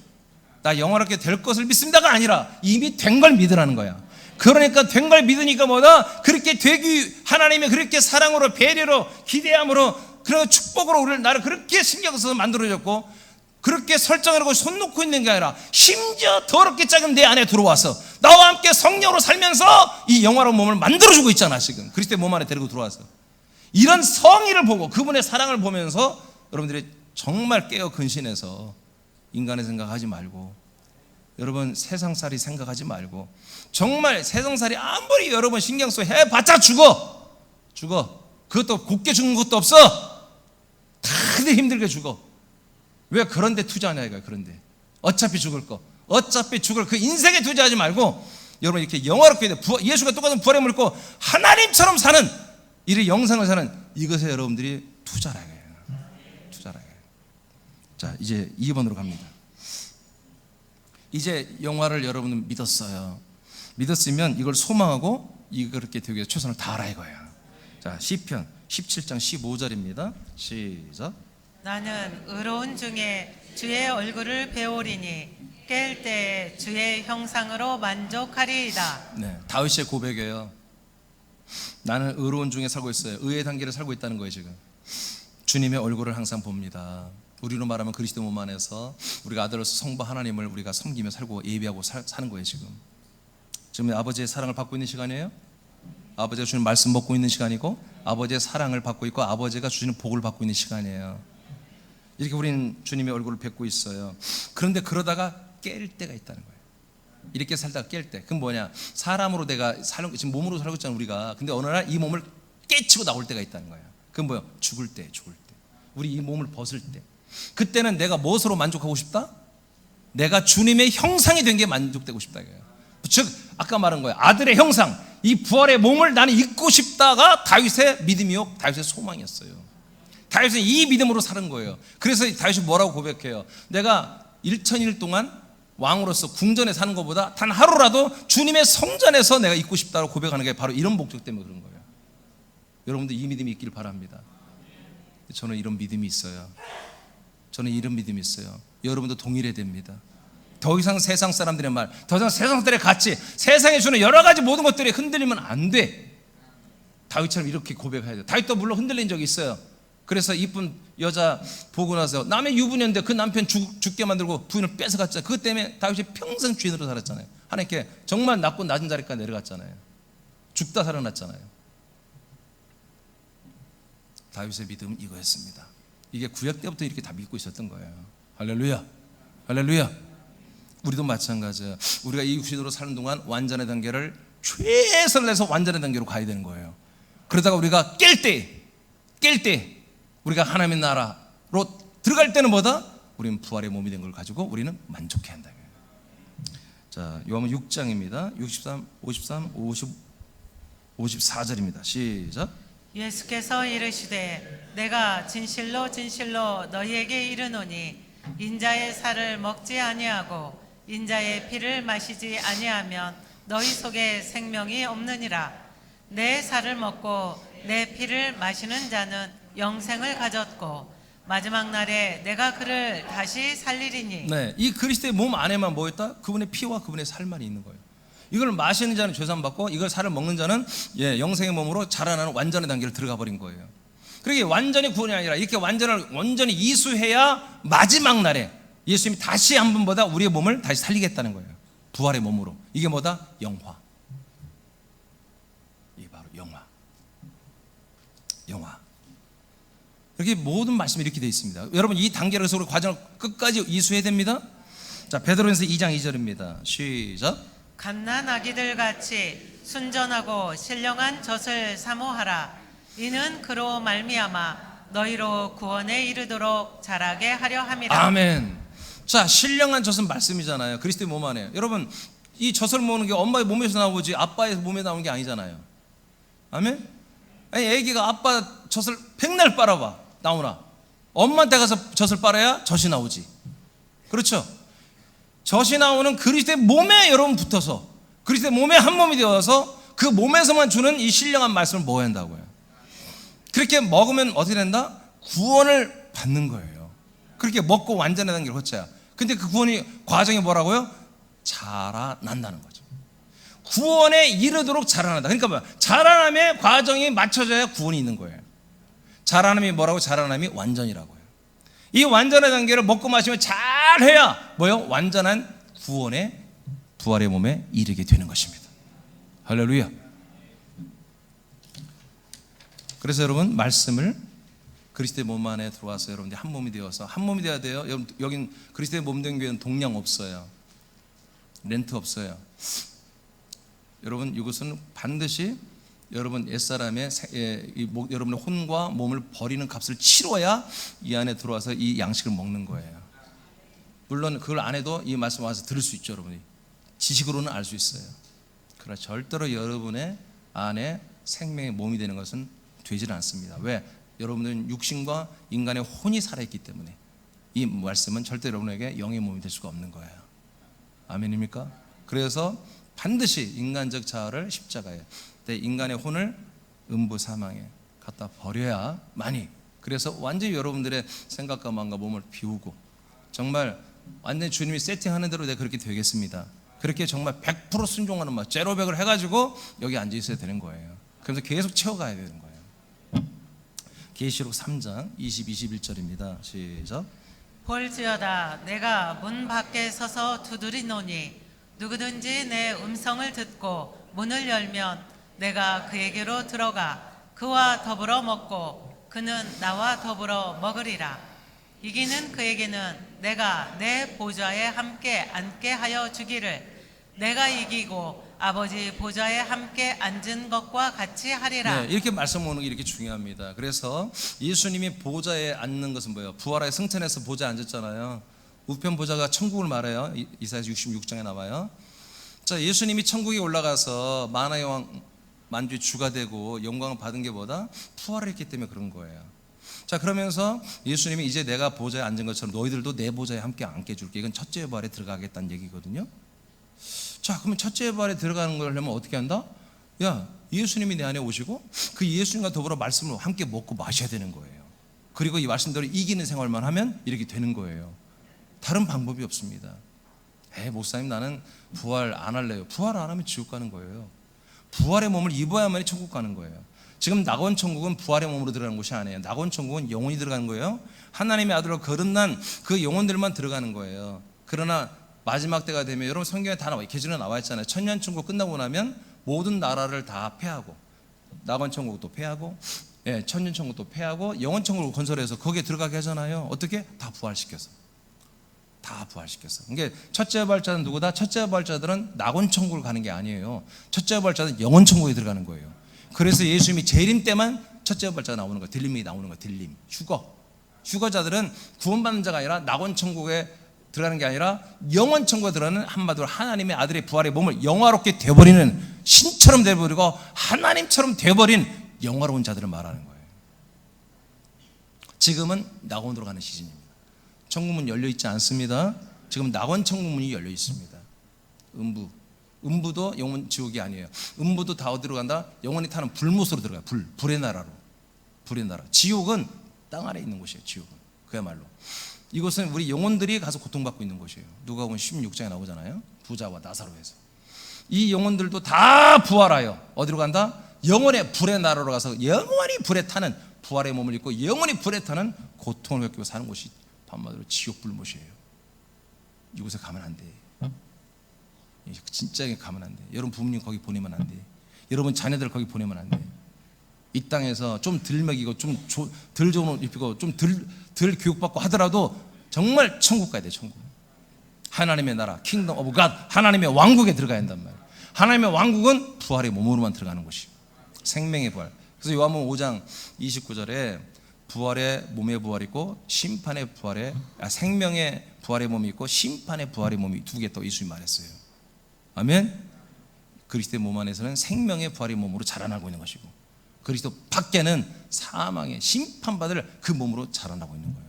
나 영화롭게 될 것을 믿습니다가 아니라 이미 된 걸 믿으라는 거야. 그러니까 된 걸 믿으니까 뭐다? 그렇게 되기, 하나님의 그렇게 사랑으로, 배려로, 기대함으로, 그런 축복으로 우리를, 나를 그렇게 신경 써서 만들어줬고, 그렇게 설정해놓고 손 놓고 있는 게 아니라 심지어 더럽게 작은 내 안에 들어와서 나와 함께 성령으로 살면서 이 영화로운 몸을 만들어주고 있잖아. 지금 그리스도의 몸 안에 데리고 들어와서 이런 성의를 보고 그분의 사랑을 보면서 여러분들이 정말 깨어 근신해서 인간의 생각하지 말고, 여러분 세상살이 생각하지 말고, 정말 세상살이 아무리 여러분 신경 써 해봤자 죽어. 그것도 곱게 죽는 것도 없어. 다들 힘들게 죽어. 왜 그런데 투자하냐 이거야. 그런데 어차피 죽을 그 인생에 투자하지 말고 여러분 이렇게 영화롭게 예수가 똑같은 부활의 몸을 입고 하나님처럼 사는 이 영생을 사는 이것에 여러분들이 투자라 이거예요. 자, 이제 2번으로 갑니다. 이제 영화를 여러분은 믿었어요. 믿었으면 이걸 소망하고 이렇게 되기 위해서 최선을 다하라 이거예요. 자, 시편 17장 15절입니다. 시작. 나는 의로운 중에 주의 얼굴을 배우리니 깰 때 주의 형상으로 만족하리이다. 네, 다윗의 고백이에요. 나는 의로운 중에 살고 있어요. 의의 단계를 살고 있다는 거예요. 지금 주님의 얼굴을 항상 봅니다. 우리로 말하면 그리스도 몸 안에서 우리가 아들로서 성부 하나님을 우리가 섬기며 살고 예비하고 사는 거예요. 지금 아버지의 사랑을 받고 있는 시간이에요. 아버지가 주는 말씀 먹고 있는 시간이고, 아버지의 사랑을 받고 있고, 아버지가 주시는 복을 받고 있는 시간이에요. 이렇게 우리는 주님의 얼굴을 뵙고 있어요. 그런데 그러다가 깰 때가 있다는 거예요. 이렇게 살다가 깰 때. 그건 뭐냐? 사람으로 내가 지금 몸으로 살고 있잖아 우리가. 근데 어느 날 이 몸을 깨치고 나올 때가 있다는 거예요. 그건 뭐야? 죽을 때. 우리 이 몸을 벗을 때. 그때는 내가 무엇으로 만족하고 싶다? 내가 주님의 형상이 된 게 만족되고 싶다 이거예요. 즉 아까 말한 거예요. 아들의 형상, 이 부활의 몸을 나는 입고 싶다가 다윗의 믿음이요, 다윗의 소망이었어요. 다윗은 이 믿음으로 사는 거예요. 그래서 다윗이 뭐라고 고백해요? 내가 1000일 동안 왕으로서 궁전에 사는 것보다 단 하루라도 주님의 성전에서 내가 있고 싶다고 고백하는 게 바로 이런 목적 때문에 그런 거예요. 여러분들 이 믿음이 있길 바랍니다. 저는 이런 믿음이 있어요. 여러분도 동일해야 됩니다. 더 이상 세상 사람들의 말, 더 이상 세상 사람들의 가치, 세상에 주는 여러 가지 모든 것들이 흔들리면 안 돼. 다윗처럼 이렇게 고백해야 돼. 다윗도 물론 흔들린 적이 있어요. 그래서 이쁜 여자 보고 나서 남의 유부녀인데 그 남편 죽게 만들고 부인을 뺏어갔잖아요. 그것 때문에 다윗이 평생 죄인으로 살았잖아요. 하나님께 정말 낮고 낮은 자리까지 내려갔잖아요. 죽다 살아났잖아요. 다윗의 믿음은 이거였습니다. 이게 구약 때부터 이렇게 다 믿고 있었던 거예요. 할렐루야. 우리도 마찬가지예요. 우리가 이 육신으로 사는 동안 완전의 단계를 최선을 내서 완전의 단계로 가야 되는 거예요. 그러다가 우리가 깰 때 우리가 하나님의 나라로 들어갈 때는 뭐다? 우리는 부활의 몸이 된 걸 가지고 우리는 만족해야 한다. 자, 요한복음 6장입니다. 53, 54절입니다. 시작. 예수께서 이르시되 내가 진실로 너희에게 이르노니 인자의 살을 먹지 아니하고 인자의 피를 마시지 아니하면 너희 속에 생명이 없느니라. 내 살을 먹고 내 피를 마시는 자는 영생을 가졌고 마지막 날에 내가 그를 다시 살리리니. 네, 이 그리스도의 몸 안에만 뭐 있다? 그분의 피와 그분의 살만 있는 거예요. 이걸 마시는 자는 죄사함 받고 이걸 살을 먹는 자는 영생의 몸으로 자라나는 완전의 단계를 들어가 버린 거예요. 그러게 완전히 구원이 아니라 이렇게 완전히 이수해야 마지막 날에 예수님이 다시 한 번보다 우리의 몸을 다시 살리겠다는 거예요. 부활의 몸으로. 이게 뭐다? 영화. 이게 바로 영화. 이렇게 모든 말씀이 이렇게 되어 있습니다. 여러분 이 단계를 해서 우리 과정을 끝까지 이수해야 됩니다. 자, 베드로전서 2장 2절입니다. 시작. 갓난 아기들 같이 순전하고 신령한 젖을 사모하라. 이는 그로 말미암아 너희로 구원에 이르도록 자라게 하려 함이라. 아멘. 자, 신령한 젖은 말씀이잖아요. 그리스도의 몸 안에. 여러분, 이 젖을 모으는 게 엄마의 몸에서 나오지 아빠의 몸에 나오는 게 아니잖아요. 아멘. 아니, 애기가 아빠 젖을 백날 빨아봐. 나오나? 엄마한테 가서 젖을 빨아야 젖이 나오지. 그렇죠? 젖이 나오는 그리스도의 몸에 여러분 붙어서, 그리스도의 몸에 한 몸이 되어서 그 몸에서만 주는 이 신령한 말씀을 먹어야 한다고요. 그렇게 먹으면 어떻게 된다? 구원을 받는 거예요. 그렇게 먹고 완전해지는 게 호차야. 근데 그 구원이 과정이 뭐라고요? 자라난다는 거죠. 구원에 이르도록 자라난다. 그러니까 뭐야? 자라남의 과정이 맞춰져야 구원이 있는 거예요. 자라남이 뭐라고? 자라남이 완전이라고요. 이 완전의 단계를 먹고 마시면 잘해야 뭐요? 완전한 구원의 부활의 몸에 이르게 되는 것입니다. 할렐루야. 그래서 여러분, 말씀을 그리스도의 몸 안에 들어와서 여러분들이 한 몸이 되어서, 한 몸이 되어야 돼요. 여러분, 여긴 그리스도의 몸 된 교회는 동량 없어요. 렌트 없어요. 여러분, 이것은 반드시 여러분 옛사람의 여러분의 혼과 몸을 버리는 값을 치러야 이 안에 들어와서 이 양식을 먹는 거예요. 물론 그걸 안 해도 이 말씀 와서 들을 수 있죠. 여러분이 지식으로는 알 수 있어요. 그러나 절대로 여러분의 안에 생명의 몸이 되는 것은 되지는 않습니다. 왜? 여러분은 육신과 인간의 혼이 살아있기 때문에 이 말씀은 절대 여러분에게 영의 몸이 될 수가 없는 거예요. 아멘입니까? 그래서 반드시 인간적 자아를 십자가에, 인간의 혼을 음부 사망에 갖다 버려야 많이, 그래서 완전히 여러분들의 생각과 마음과 몸을 비우고 정말 완전히 주님이 세팅하는 대로 내가 그렇게 되겠습니다. 그렇게 정말 100% 순종하는 맛, 제로백을 해가지고 여기 앉아 있어야 되는 거예요. 그래서 계속 채워가야 되는 거예요. 계시록 3장 20, 21절입니다. 시작. 볼지어다 내가 문 밖에 서서 두드리노니 누구든지 내 음성을 듣고 문을 열면 내가 그에게로 들어가 그와 더불어 먹고 그는 나와 더불어 먹으리라. 이기는 그에게는 내가 내 보좌에 함께 앉게 하여 주기를 내가 이기고 아버지 보좌에 함께 앉은 것과 같이 하리라. 네, 이렇게 말씀 오는 게 이렇게 중요합니다. 그래서 예수님이 보좌에 앉는 것은 뭐예요? 부활의 승천에서 보좌에 앉았잖아요. 우편 보좌가 천국을 말해요. 이사야서 66장에 나와요. 자, 예수님이 천국에 올라가서 만화의 왕 만주의 주가 되고 영광을 받은 게 뭐다? 부활을 했기 때문에 그런 거예요. 자, 그러면서 예수님이 이제 내가 보좌에 앉은 것처럼 너희들도 내 보좌에 함께 앉게 해줄게. 이건 첫째 부활에 들어가겠다는 얘기거든요. 자, 그러면 첫째 부활에 들어가는 걸 하려면 어떻게 한다? 야, 예수님이 내 안에 오시고 그 예수님과 더불어 말씀을 함께 먹고 마셔야 되는 거예요. 그리고 이 말씀대로 이기는 생활만 하면 이렇게 되는 거예요. 다른 방법이 없습니다. 목사님 나는 부활 안 할래요. 부활 안 하면 지옥 가는 거예요. 부활의 몸을 입어야만이 천국 가는 거예요. 지금 낙원 천국은 부활의 몸으로 들어가는 곳이 아니에요. 낙원 천국은 영혼이 들어가는 거예요. 하나님의 아들로 거듭난 그 영혼들만 들어가는 거예요. 그러나 마지막 때가 되면 여러분 성경에 다 나와, 계시록에 나와 있잖아요. 천년 천국 끝나고 나면 모든 나라를 다 패하고 낙원 천국도 패하고 천년 천국도 패하고 영원 천국을 건설해서 거기에 들어가게 하잖아요. 어떻게? 다 부활시켜서. 다 부활시켰어. 그러니까 첫째 부활자는 누구다? 첫째 부활자들은 낙원 천국을 가는 게 아니에요. 첫째 부활자는 영원 천국에 들어가는 거예요. 그래서 예수님이 재림 때만 첫째 부활자가 나오는 거예요. 들림이 나오는 거예요. 들림. 휴거자들은 구원받는 자가 아니라 낙원 천국에 들어가는 게 아니라 영원 천국에 들어가는, 한마디로 하나님의 아들의 부활의 몸을 영화롭게 되어버리는, 신처럼 되어버리고 하나님처럼 되어버린 영화로운 자들을 말하는 거예요. 지금은 낙원으로 가는 시즌입니다. 천국문 열려 있지 않습니다. 지금 낙원 천국문이 열려 있습니다. 음부도 영원 지옥이 아니에요. 음부도 다 어디로 간다? 영원히 타는 불못으로 들어가요. 불의 나라로. 불의 나라. 지옥은 땅 아래 있는 곳이에요. 지옥은 그야말로 이곳은 우리 영혼들이 가서 고통받고 있는 곳이에요. 누가복음 16장에 나오잖아요. 부자와 나사로에서 이 영혼들도 다 부활하여 어디로 간다? 영원의 불의 나라로 가서 영원히 불에 타는, 부활의 몸을 입고 영원히 불에 타는 고통을 겪고 사는 곳이 한마디로 지옥 불못이에요. 이곳에 가면 안 돼. 진짜 가면 안 돼. 여러분 부모님 거기 보내면 안 돼. 여러분 자녀들 거기 보내면 안 돼. 이 땅에서 좀 덜 먹이고 좀 덜 좋은 옷 입히고 좀 덜 교육받고 하더라도 정말 천국 가야 돼. 천국. 하나님의 나라, 킹덤 오브 갓, 하나님의 왕국에 들어가야 한단 말이에요. 하나님의 왕국은 부활의 몸으로만 들어가는 것이에요. 생명의 부활. 그래서 요한복음 5장 29절에 부활의 몸의 부활이 있고 심판의 부활의 생명의 부활의 몸이 있고 심판의 부활의 몸이 두 개 또 예수님 말했어요. 아멘. 그리스도의 몸 안에서는 생명의 부활의 몸으로 자라나고 있는 것이고 그리스도 밖에는 사망의 심판받을 그 몸으로 자라나고 있는 거예요.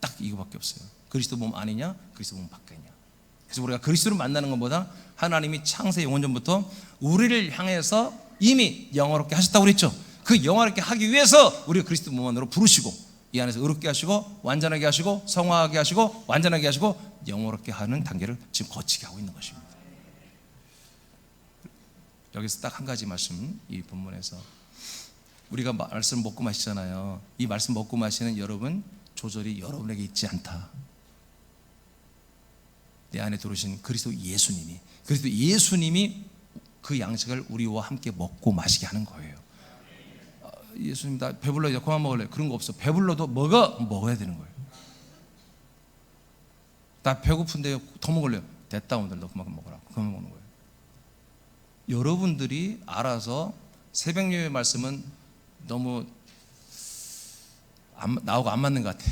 딱 이거밖에 없어요. 그리스도 몸 아니냐, 그리스도 몸 밖이냐. 그래서 우리가 그리스도를 만나는 것보다 하나님이 창세 영원전부터 우리를 향해서 이미 영화롭게 하셨다고 그랬죠. 그 영화롭게 하기 위해서 우리가 그리스도 몸 안으로 부르시고 이 안에서 의롭게 하시고 완전하게 하시고 성화하게 하시고 완전하게 하시고 영화롭게 하는 단계를 지금 거치게 하고 있는 것입니다. 여기서 딱 한 가지 말씀, 이 본문에서 우리가 말씀 먹고 마시잖아요. 이 말씀 먹고 마시는 여러분 조절이 여러분에게 있지 않다. 내 안에 들어오신 그리스도 예수님이 그 양식을 우리와 함께 먹고 마시게 하는 거예요. 예수님 나 배불러 이제 그만 먹을래. 그런 거 없어. 배불러도 먹어야 되는 거예요. 나 배고픈데 더 먹을래요. 됐다 오늘 너 그만큼 먹어라. 그만 먹는 거예요. 여러분들이 알아서 새벽 예배 말씀은 너무 나하고 안 맞는 것 같아.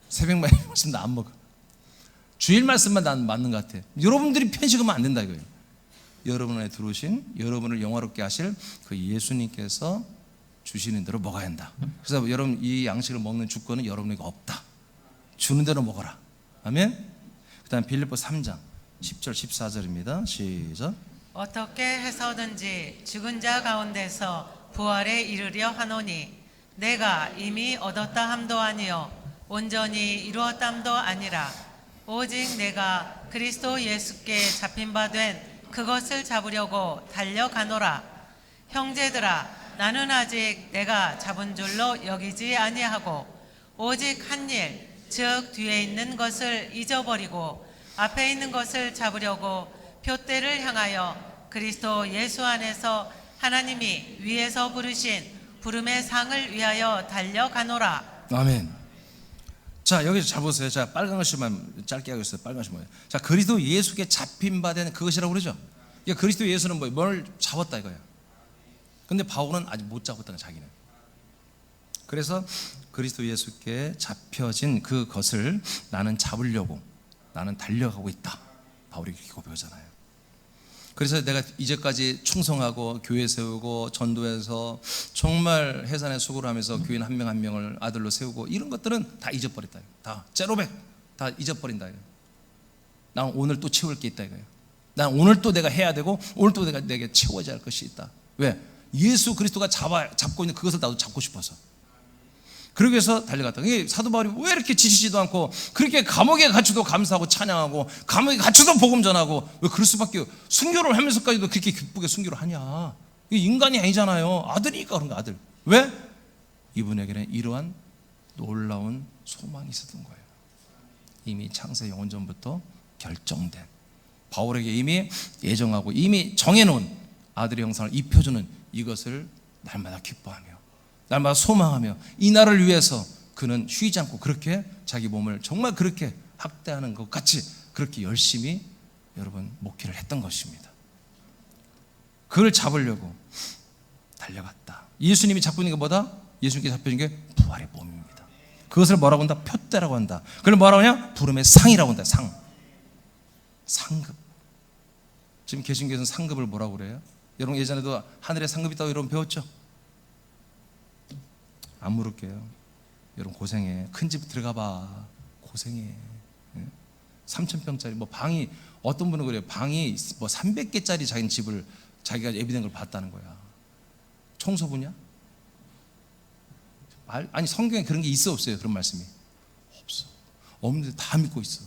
새벽 말씀 나 안 먹어. 주일 말씀만 난 맞는 것 같아. 여러분들이 편식하면 안 된다 이거예요. 여러분 안에 들어오신 여러분을 영화롭게 하실 그 예수님께서 주시는 대로 먹어야 한다. 그래서 여러분 이 양식을 먹는 주권은 여러분에게 없다. 주는 대로 먹어라. 아멘. 그 다음 빌립보 3장 10절 14절입니다 시작. 어떻게 해서든지 죽은 자 가운데서 부활에 이르려 하노니 내가 이미 얻었다 함도 아니요 온전히 이루었다 함도 아니라 오직 내가 그리스도 예수께 잡힌 바 된 그것을 잡으려고 달려가노라. 형제들아 나는 아직 내가 잡은 줄로 여기지 아니하고 오직 한 일 즉 뒤에 있는 것을 잊어버리고 앞에 있는 것을 잡으려고 표대를 향하여 그리스도 예수 안에서 하나님이 위에서 부르신 부름의 상을 위하여 달려가노라. 아멘. 자 여기서 잘 보세요. 자 빨간 글씨만 짧게 하고 있어요. 빨간 글씨 뭐예요? 자 그리스도 예수께 잡힌 바 된 그것이라고 그러죠. 그러니까 그리스도 예수는 뭘 잡았다 이거야. 근데 바울은 아직 못 잡았다는 자기는. 그래서 그리스도 예수께 잡혀진 그것을 나는 잡으려고 나는 달려가고 있다. 바울이 그렇게 고백하잖아요. 그래서 내가 이제까지 충성하고 교회 세우고 전도해서 정말 해산에 수고를 하면서 교인 한 명 한 명을 아들로 세우고 이런 것들은 다 잊어버렸다. 다 제로백 다 잊어버린다. 난 오늘 또 채울 게 있다 이거예요. 난 오늘 또 내가 해야 되고 오늘 또 내게 채워져야 할 것이 있다. 왜? 예수 그리스도가 잡고 있는 그것을 나도 잡고 싶어서. 그러기 위해서 달려갔다. 사도 바울이 왜 이렇게 지치지도 않고 그렇게 감옥에 갇혀도 감사하고 찬양하고 감옥에 갇혀도 복음 전하고 왜 그럴 수밖에 순교를 하면서까지도 그렇게 기쁘게 순교를 하냐. 이게 인간이 아니잖아요. 아들이니까 그런 거야. 아들. 왜? 이분에게는 이러한 놀라운 소망이 있었던 거예요. 이미 창세 영원전부터 결정된 바울에게 이미 예정하고 이미 정해놓은 아들의 형상을 입혀주는 이것을 날마다 기뻐하며 날마다 소망하며 이 날을 위해서 그는 쉬지 않고 그렇게 자기 몸을 정말 그렇게 학대하는 것 같이 그렇게 열심히 여러분 목회를 했던 것입니다. 그걸 잡으려고 달려갔다. 예수님이 잡고 있는 게 뭐다? 예수님께 잡혀진 게 부활의 몸입니다. 그것을 뭐라고 한다? 표대라고 한다. 그걸 뭐라고 하냐? 부름의 상이라고 한다. 상급. 지금 계신 교회에서는 상급을 뭐라고 그래요? 여러분 예전에도 하늘에 상급이 있다고 여러분 배웠죠? 안 물을게요. 여러분 고생해. 큰 집 들어가 봐. 고생해. 3,000평짜리 뭐 방이 어떤 분은 그래요. 방이 뭐 300개짜리 자기 집을 자기가 예비된 걸 봤다는 거야. 청소부냐? 아니 성경에 그런 게 있어 없어요? 그런 말씀이 없어. 없는데 다 믿고 있어.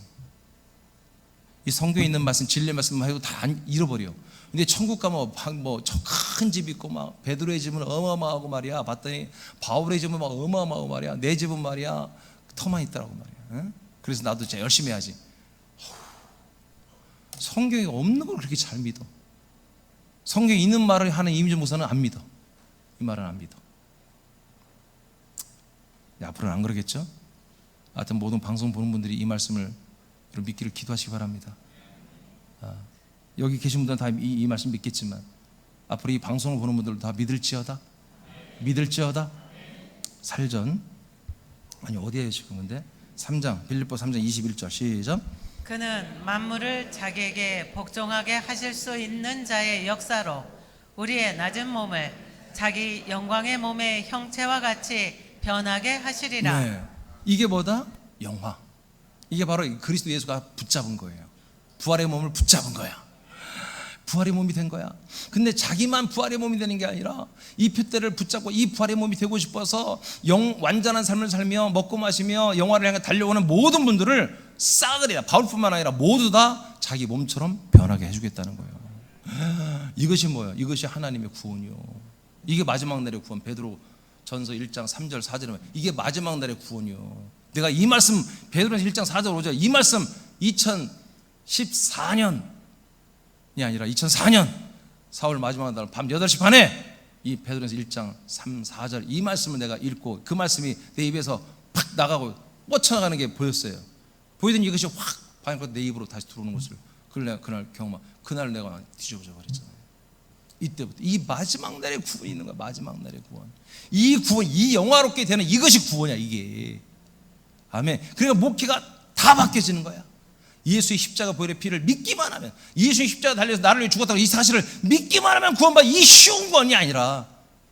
이 성경에 있는 말씀 진리의 말씀만 해도 다 잃어버려. 근데 천국 가면 큰 집 있고 막 베드로의 집은 어마어마하고 말이야. 봤더니 바울의 집은 막 어마어마하고 말이야. 내 집은 말이야 터만 있더라고 말이야. 응? 그래서 나도 진짜 열심히 해야지. 성경에 없는 걸 그렇게 잘 믿어. 성경에 있는 말을 하는 이민주 목사는 안 믿어. 이 말은 안 믿어. 앞으로는 안 그러겠죠? 하여튼 모든 방송 보는 분들이 이 말씀을 여러분 믿기를 기도하시기 바랍니다. 여기 계신 분들은 다 이 말씀 믿겠지만 앞으로 이 방송을 보는 분들도 다 믿을지어다. 살전 아니 어디에 지금 근데 3장 빌립보 3장 21절 시작. 그는 만물을 자기에게 복종하게 하실 수 있는 자의 역사로 우리의 낮은 몸을 자기 영광의 몸의 형체와 같이 변하게 하시리라. 네. 이게 뭐다? 영화. 이게 바로 그리스도 예수가 붙잡은 거예요. 부활의 몸을 붙잡은 거야. 부활의 몸이 된 거야. 근데 자기만 부활의 몸이 되는 게 아니라 이 표대를 붙잡고 이 부활의 몸이 되고 싶어서 완전한 삶을 살며 먹고 마시며 영화를 향해 달려오는 모든 분들을 싸그리다 바울뿐만 아니라 모두 다 자기 몸처럼 변하게 해주겠다는 거예요. 이것이 뭐예요? 이것이 하나님의 구원이요. 이게 마지막 날의 구원. 베드로 전서 1장 3절 4절에 이게 마지막 날의 구원이요. 내가 이 말씀 베드로전서 1장 4절 5절 이 말씀 2014년이 아니라 2004년 4월 마지막 날 밤 8시 반에 이 베드로전서 1장 3, 4절 이 말씀을 내가 읽고 그 말씀이 내 입에서 팍 나가고 뻗쳐나가는 게 보였어요. 보이더니 이것이 확 반응해서 내 입으로 다시 들어오는 것을 그날 경험한 그날 내가 뒤집어져 버렸잖아요. 이때부터 이 마지막 날의 구원이 있는 거야. 마지막 날의 구원. 이 구원, 이 영화롭게 되는 이것이 구원이야. 이게 아멘. 그러니까 목회가 다 바뀌어지는 거야. 예수의 십자가 보혈의 피를 믿기만 하면, 예수의 십자가 달려서 나를 위해 죽었다고 이 사실을 믿기만 하면 구원받아. 이 쉬운 구원이 아니라,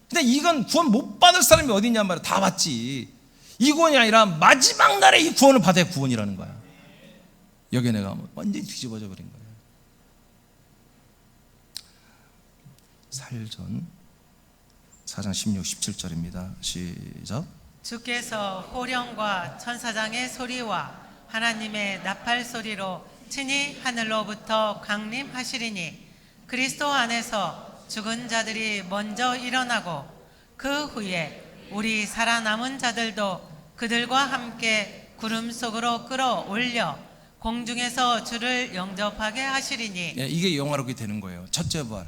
근데 이건 구원 못 받을 사람이 어디 있냔 말이야. 다 받지. 이 구원이 아니라 마지막 날에 이 구원을 받아야 구원이라는 거야. 여기에 내가 완전히 뒤집어져 버린 거야. 살전 4장 16, 17절입니다. 시작. 주께서 호령과 천사장의 소리와 하나님의 나팔 소리로 친히 하늘로부터 강림하시리니 그리스도 안에서 죽은 자들이 먼저 일어나고 그 후에 우리 살아남은 자들도 그들과 함께 구름 속으로 끌어올려 공중에서 주를 영접하게 하시리니. 이게 영화롭게 되는 거예요. 첫째 부활.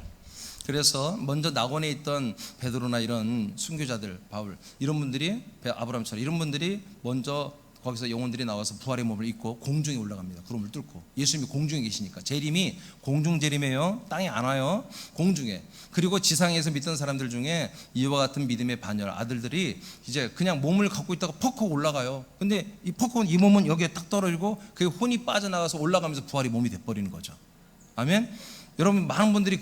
그래서 먼저 낙원에 있던 베드로나 이런 순교자들, 바울 이런 분들이 아브라함처럼 이런 분들이 먼저 거기서 영혼들이 나와서 부활의 몸을 입고 공중에 올라갑니다. 구름을 뚫고. 예수님이 공중에 계시니까. 재림이 공중 재림이에요. 땅에 안 와요. 공중에. 그리고 지상에서 믿던 사람들 중에 이와 같은 믿음의 반열 아들들이 이제 그냥 몸을 갖고 있다가 퍽퍽 올라가요. 근데 이 퍽퍽은 이 몸은 여기에 딱 떨어지고 그 혼이 빠져나가서 올라가면서 부활이 몸이 돼버리는 거죠. 아멘. 여러분 많은 분들이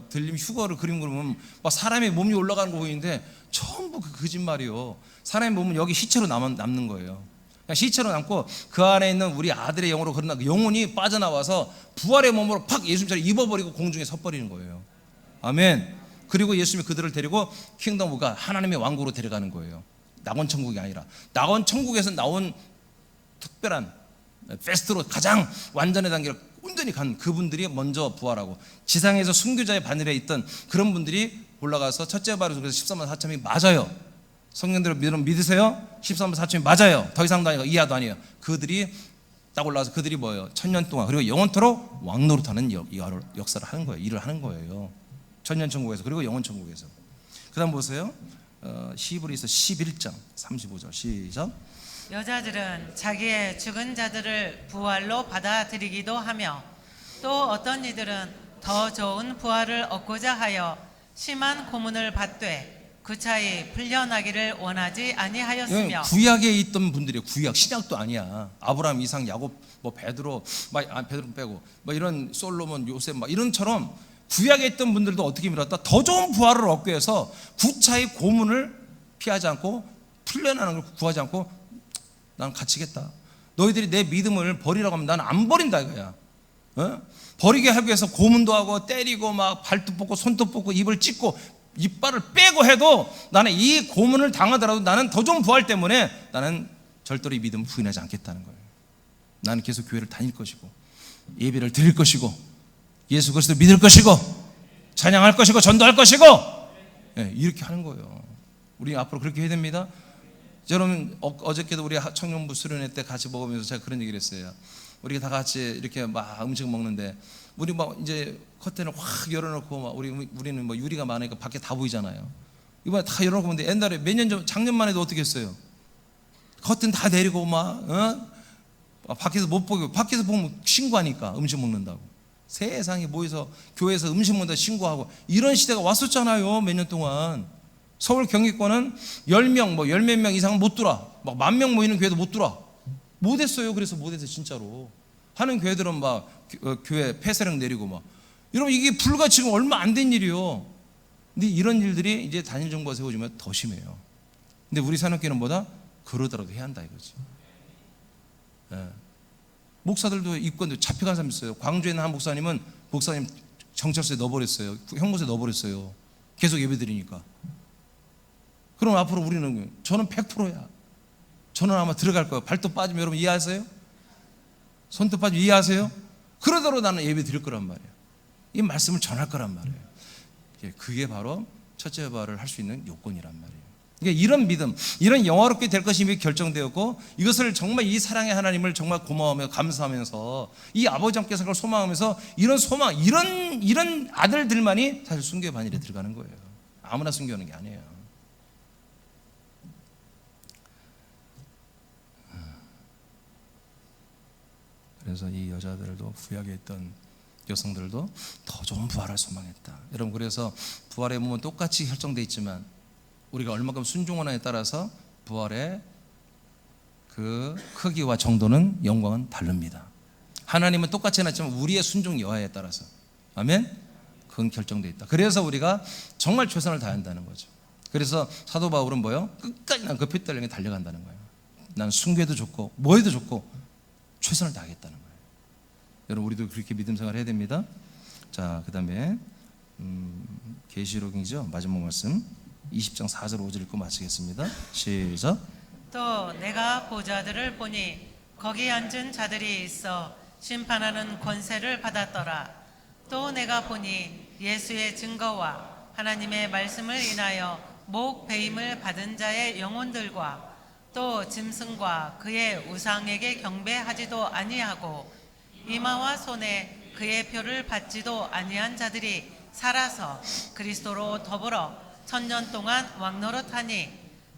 들림 휴거를 그림 그리면 막 사람의 몸이 올라가는 거 보이는데 전부 그 거짓말이요. 사람의 몸은 여기 시체로 남는 거예요. 그냥 시체로 남고 그 안에 있는 우리 아들의 영으로 그러나 그 영혼이 빠져나와서 부활의 몸으로 팍 예수님처럼 입어버리고 공중에 섰버리는 거예요. 아멘. 그리고 예수님이 그들을 데리고 킹덤 오브가 하나님의 왕국으로 데려가는 거예요. 낙원 천국이 아니라 낙원 천국에서 나온 특별한 페스트로 가장 완전의 단계를 온전히 간 그분들이 먼저 부활하고 지상에서 순교자의 바늘에 있던 그런 분들이 올라가서 첫째 부활을 속에서 13만 4천이 맞아요. 성령대로 믿으세요? 13만 4천이 맞아요. 더 이상도 아니고 이하도 아니에요. 그들이 딱 올라와서 그들이 뭐예요? 1000년 동안 그리고 영원토록 왕노릇하는 역사를 하는 거예요. 일을 하는 거예요. 천년 천국에서 그리고 영원 천국에서. 그 다음 보세요. 히브리서 11장 35절 시작. 여자들은 자기의 죽은 자들을 부활로 받아들이기도 하며 또 어떤 이들은 더 좋은 부활을 얻고자 하여 심한 고문을 받되 그 차이 풀려나기를 원하지 아니하였으며. 구약에 있던 분들이에요. 구약 신약도 아니야. 아브라함, 이삭, 야곱, 베드로, 베드로 빼고 이런 솔로몬, 요셉 이런처럼 구약에 있던 분들도 어떻게 밀었다? 더 좋은 부활을 얻기 위해서 구차의 고문을 피하지 않고 풀려나는 걸 구하지 않고 난 갇히겠다. 너희들이 내 믿음을 버리라고 하면 나는 안 버린다 이거야. 버리게 하기 위해서 고문도 하고 때리고 발도 뽑고 손도 뽑고 입을 찢고 이빨을 빼고 해도 나는 이 고문을 당하더라도 나는 더 좋은 부활 때문에 나는 절대로 이 믿음을 부인하지 않겠다는 거예요. 나는 계속 교회를 다닐 것이고 예배를 드릴 것이고 예수 그리스도를 믿을 것이고 찬양할 것이고 전도할 것이고 이렇게 하는 거예요. 우리 앞으로 그렇게 해야 됩니다. 여러분 어저께도 우리 청년부 수련회 때 같이 먹으면서 제가 그런 얘기를 했어요. 우리가 다 같이 이렇게 음식 먹는데 우리 이제 커튼을 확 열어놓고 우리는 유리가 많으니까 밖에 다 보이잖아요. 이번에 다 열어놓고 보는데 옛날에 몇 년 전 작년만 해도 어떻게 했어요? 커튼 다 내리고 밖에서 못 보고, 밖에서 보면 신고하니까 음식 먹는다고. 세상에 모여서 교회에서 음식 먹는다 신고하고 이런 시대가 왔었잖아요. 몇 년 동안. 서울 경기권은 10명 뭐 10몇 명 이상은 못 들어와. 막 10,000명 모이는 교회도 못 들어와. 못했어요. 그래서 못해서 진짜로 하는 교회들은 막 교회 폐쇄령 내리고 막. 여러분 이게 불과 지금 얼마 안 된 일이요. 근데 이런 일들이 이제 단일 정부가 세워지면 더 심해요. 근데 우리 산업계는 뭐다? 그러더라도 해야 한다 이거지. 예. 목사들도 입건도 잡혀간 사람 있어요. 광주에 있는 한 목사님은 목사님 경찰서에 넣어버렸어요. 형무소에 넣어버렸어요. 계속 예배드리니까. 그럼 앞으로 우리는 저는 100%야. 저는 아마 들어갈 거예요. 발도 빠지면 여러분 이해하세요? 손도 빠지면 이해하세요? 그러더라도 나는 예배 드릴 거란 말이에요. 이 말씀을 전할 거란 말이에요. 그게 바로 첫째 부활을 할 수 있는 요건이란 말이에요. 그러니까 이런 믿음, 이런 영화롭게 될 것이 이미 결정되었고 이것을 정말 이 사랑의 하나님을 정말 고마워하며 감사하면서 이 아버지 함께서 그걸 소망하면서 이런 소망, 이런 아들들만이 사실 순교의 반열에 들어가는 거예요. 아무나 순교하는 게 아니에요. 그래서 이 여자들도 구약에 있던 여성들도 더 좋은 부활을 소망했다. 여러분 그래서 부활의 몸은 똑같이 결정되어 있지만 우리가 얼마큼 순종하느냐에 따라서 부활의 그 크기와 정도는 영광은 다릅니다. 하나님은 똑같이 해놨지만 우리의 순종 여하에 따라서 아멘? 그건 결정되어 있다. 그래서 우리가 정말 최선을 다한다는 거죠. 그래서 사도 바울은 뭐예요? 끝까지 난 그 피 떨리게 달려간다는 거예요. 난 순교해도 좋고 뭐 해도 좋고 최선을 다하겠다는 거예요. 여러분 우리도 그렇게 믿음 생활을 해야 됩니다. 자, 그 다음에 계시록이죠. 마지막 말씀 20장 4절 5절 읽고 마치겠습니다. 시작. 또 내가 보좌들을 보니 거기 앉은 자들이 있어 심판하는 권세를 받았더라. 또 내가 보니 예수의 증거와 하나님의 말씀을 인하여 목 베임을 받은 자의 영혼들과 또 짐승과 그의 우상에게 경배하지도 아니하고 이마와 손에 그의 표를 받지도 아니한 자들이 살아서 그리스도로 더불어 1000년 동안 왕노릇하니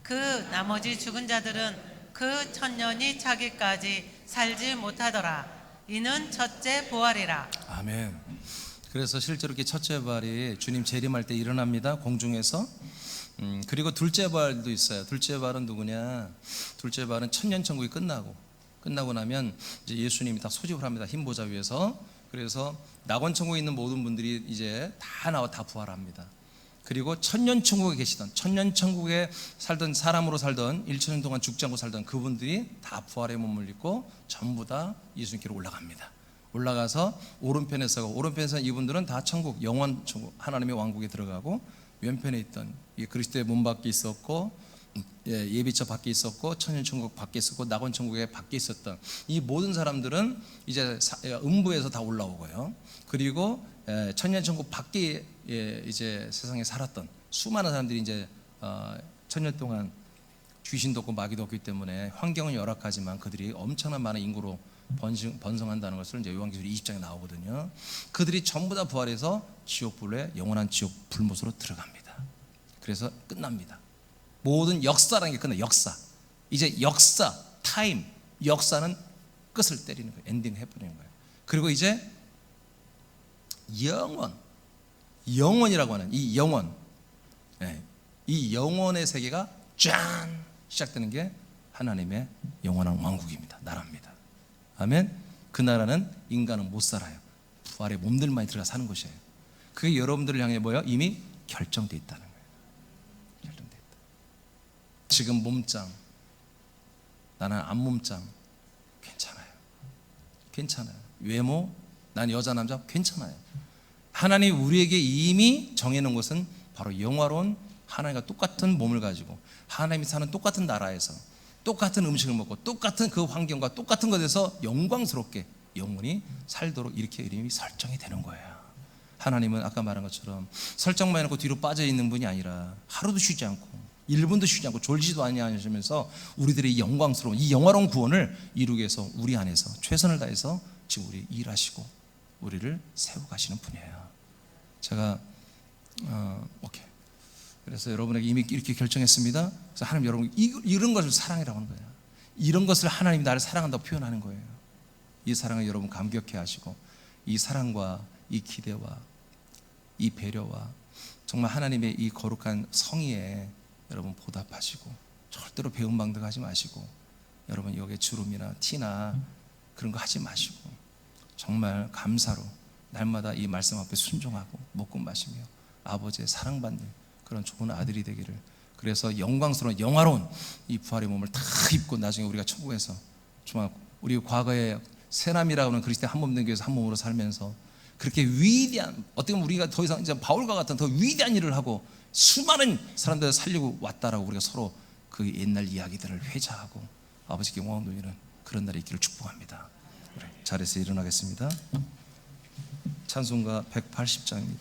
그 나머지 죽은 자들은 그 1000년이 차기까지 살지 못하더라. 이는 첫째 부활이라. 아멘. 그래서 실제로 이렇게 첫째 부활이 주님 재림할 때 일어납니다. 공중에서. 그리고 둘째 부활도 있어요. 둘째 부활은 누구냐? 둘째 부활은 천년천국이 끝나고 나면 이제 예수님이 다 소집을 합니다. 흰 보좌 위에서. 그래서 낙원천국에 있는 모든 분들이 이제 다 나와 다 부활합니다. 그리고 천년천국에 계시던, 천년천국에 살던, 사람으로 살던 1000년 동안 죽지 않고 살던 그분들이 다 부활의 몸을 입고 전부 다 예수님께로 올라갑니다. 올라가서 오른편에 서고, 오른편에서 이분들은 다 천국, 영원 천국, 하나님의 왕국에 들어가고, 왼편에 있던 이 그리스도의 몸 밖에 있었고, 예비처 밖에 있었고, 천년천국 밖에 있었고, 낙원천국에 밖에 있었던 이 모든 사람들은 이제 음부에서 다 올라오고요. 그리고 천년천국 밖에 이제 세상에 살았던 수많은 사람들이 이제 천년 동안 귀신도 없고 마귀도 없기 때문에 환경은 열악하지만 그들이 엄청난 많은 인구로 번성한다는 것을 이제 요한계시록 20장에 나오거든요. 그들이 전부 다 부활해서 지옥불에 영원한 지옥 불못으로 들어갑니다. 그래서 끝납니다. 모든 역사라는 게 끝나. 역사. 이제 역사, 타임, 역사는 끝을 때리는 거예요. 엔딩 해버리는 거예요. 그리고 이제 영원이라고 하는 이 영원, 이 영원의 세계가 짠 시작되는 게 하나님의 영원한 왕국입니다. 나라입니다. 아멘. 그 나라는 인간은 못 살아요. 부활의 몸들만이 들어가 사는 것이에요. 그게 여러분들을 향해 뭐예요? 이미 결정되어 있다는 거예요. 결정되어 있다. 지금 몸짱, 나는 안 몸짱, 괜찮아요. 외모, 난 여자 남자 괜찮아요. 하나님이 우리에게 이미 정해놓은 것은 바로 영화로운 하나님과 똑같은 몸을 가지고 하나님이 사는 똑같은 나라에서 똑같은 음식을 먹고 똑같은 그 환경과 똑같은 것에서 영광스럽게 영원히 살도록 이렇게 이름이 설정이 되는 거예요. 하나님은 아까 말한 것처럼 설정만 해놓고 뒤로 빠져있는 분이 아니라 하루도 쉬지 않고 1분도 쉬지 않고 졸지도 아니하시면서 우리들의 이 영광스러운 이 영화로운 구원을 이루기 위해서 우리 안에서 최선을 다해서 지금 우리 일하시고 우리를 세워 가시는 분이에요. 제가 오케이. 그래서 여러분에게 이미 이렇게 결정했습니다. 그래서 하나님 여러분 이런 것을 사랑이라고 하는 거예요. 이런 것을 하나님이 나를 사랑한다고 표현하는 거예요. 이 사랑을 여러분 감격해 하시고 이 사랑과 이 기대와 이 배려와 정말 하나님의 이 거룩한 성의에 여러분 보답하시고 절대로 배은망덕하지 마시고 여러분 여기에 주름이나 티나 그런 거 하지 마시고 정말 감사로 날마다 이 말씀 앞에 순종하고 먹고 마시며 아버지의 사랑받는 그런 좋은 아들이 되기를, 그래서 영광스러운 영화로운 이 부활의 몸을 다 입고 나중에 우리가 천국에서 정말 우리 과거에 새남이라고 하는 그리스도의 한 몸 된 교회에서 한 몸으로 살면서 그렇게 위대한, 어떻게 보면 우리가 더 이상 이제 바울과 같은 더 위대한 일을 하고 수많은 사람들을 살리고 왔다라고 우리가 서로 그 옛날 이야기들을 회자하고 아버지께 영광 돌리는 그런 날이 있기를 축복합니다. 자리에서 일어나겠습니다. 찬송가 180장입니다.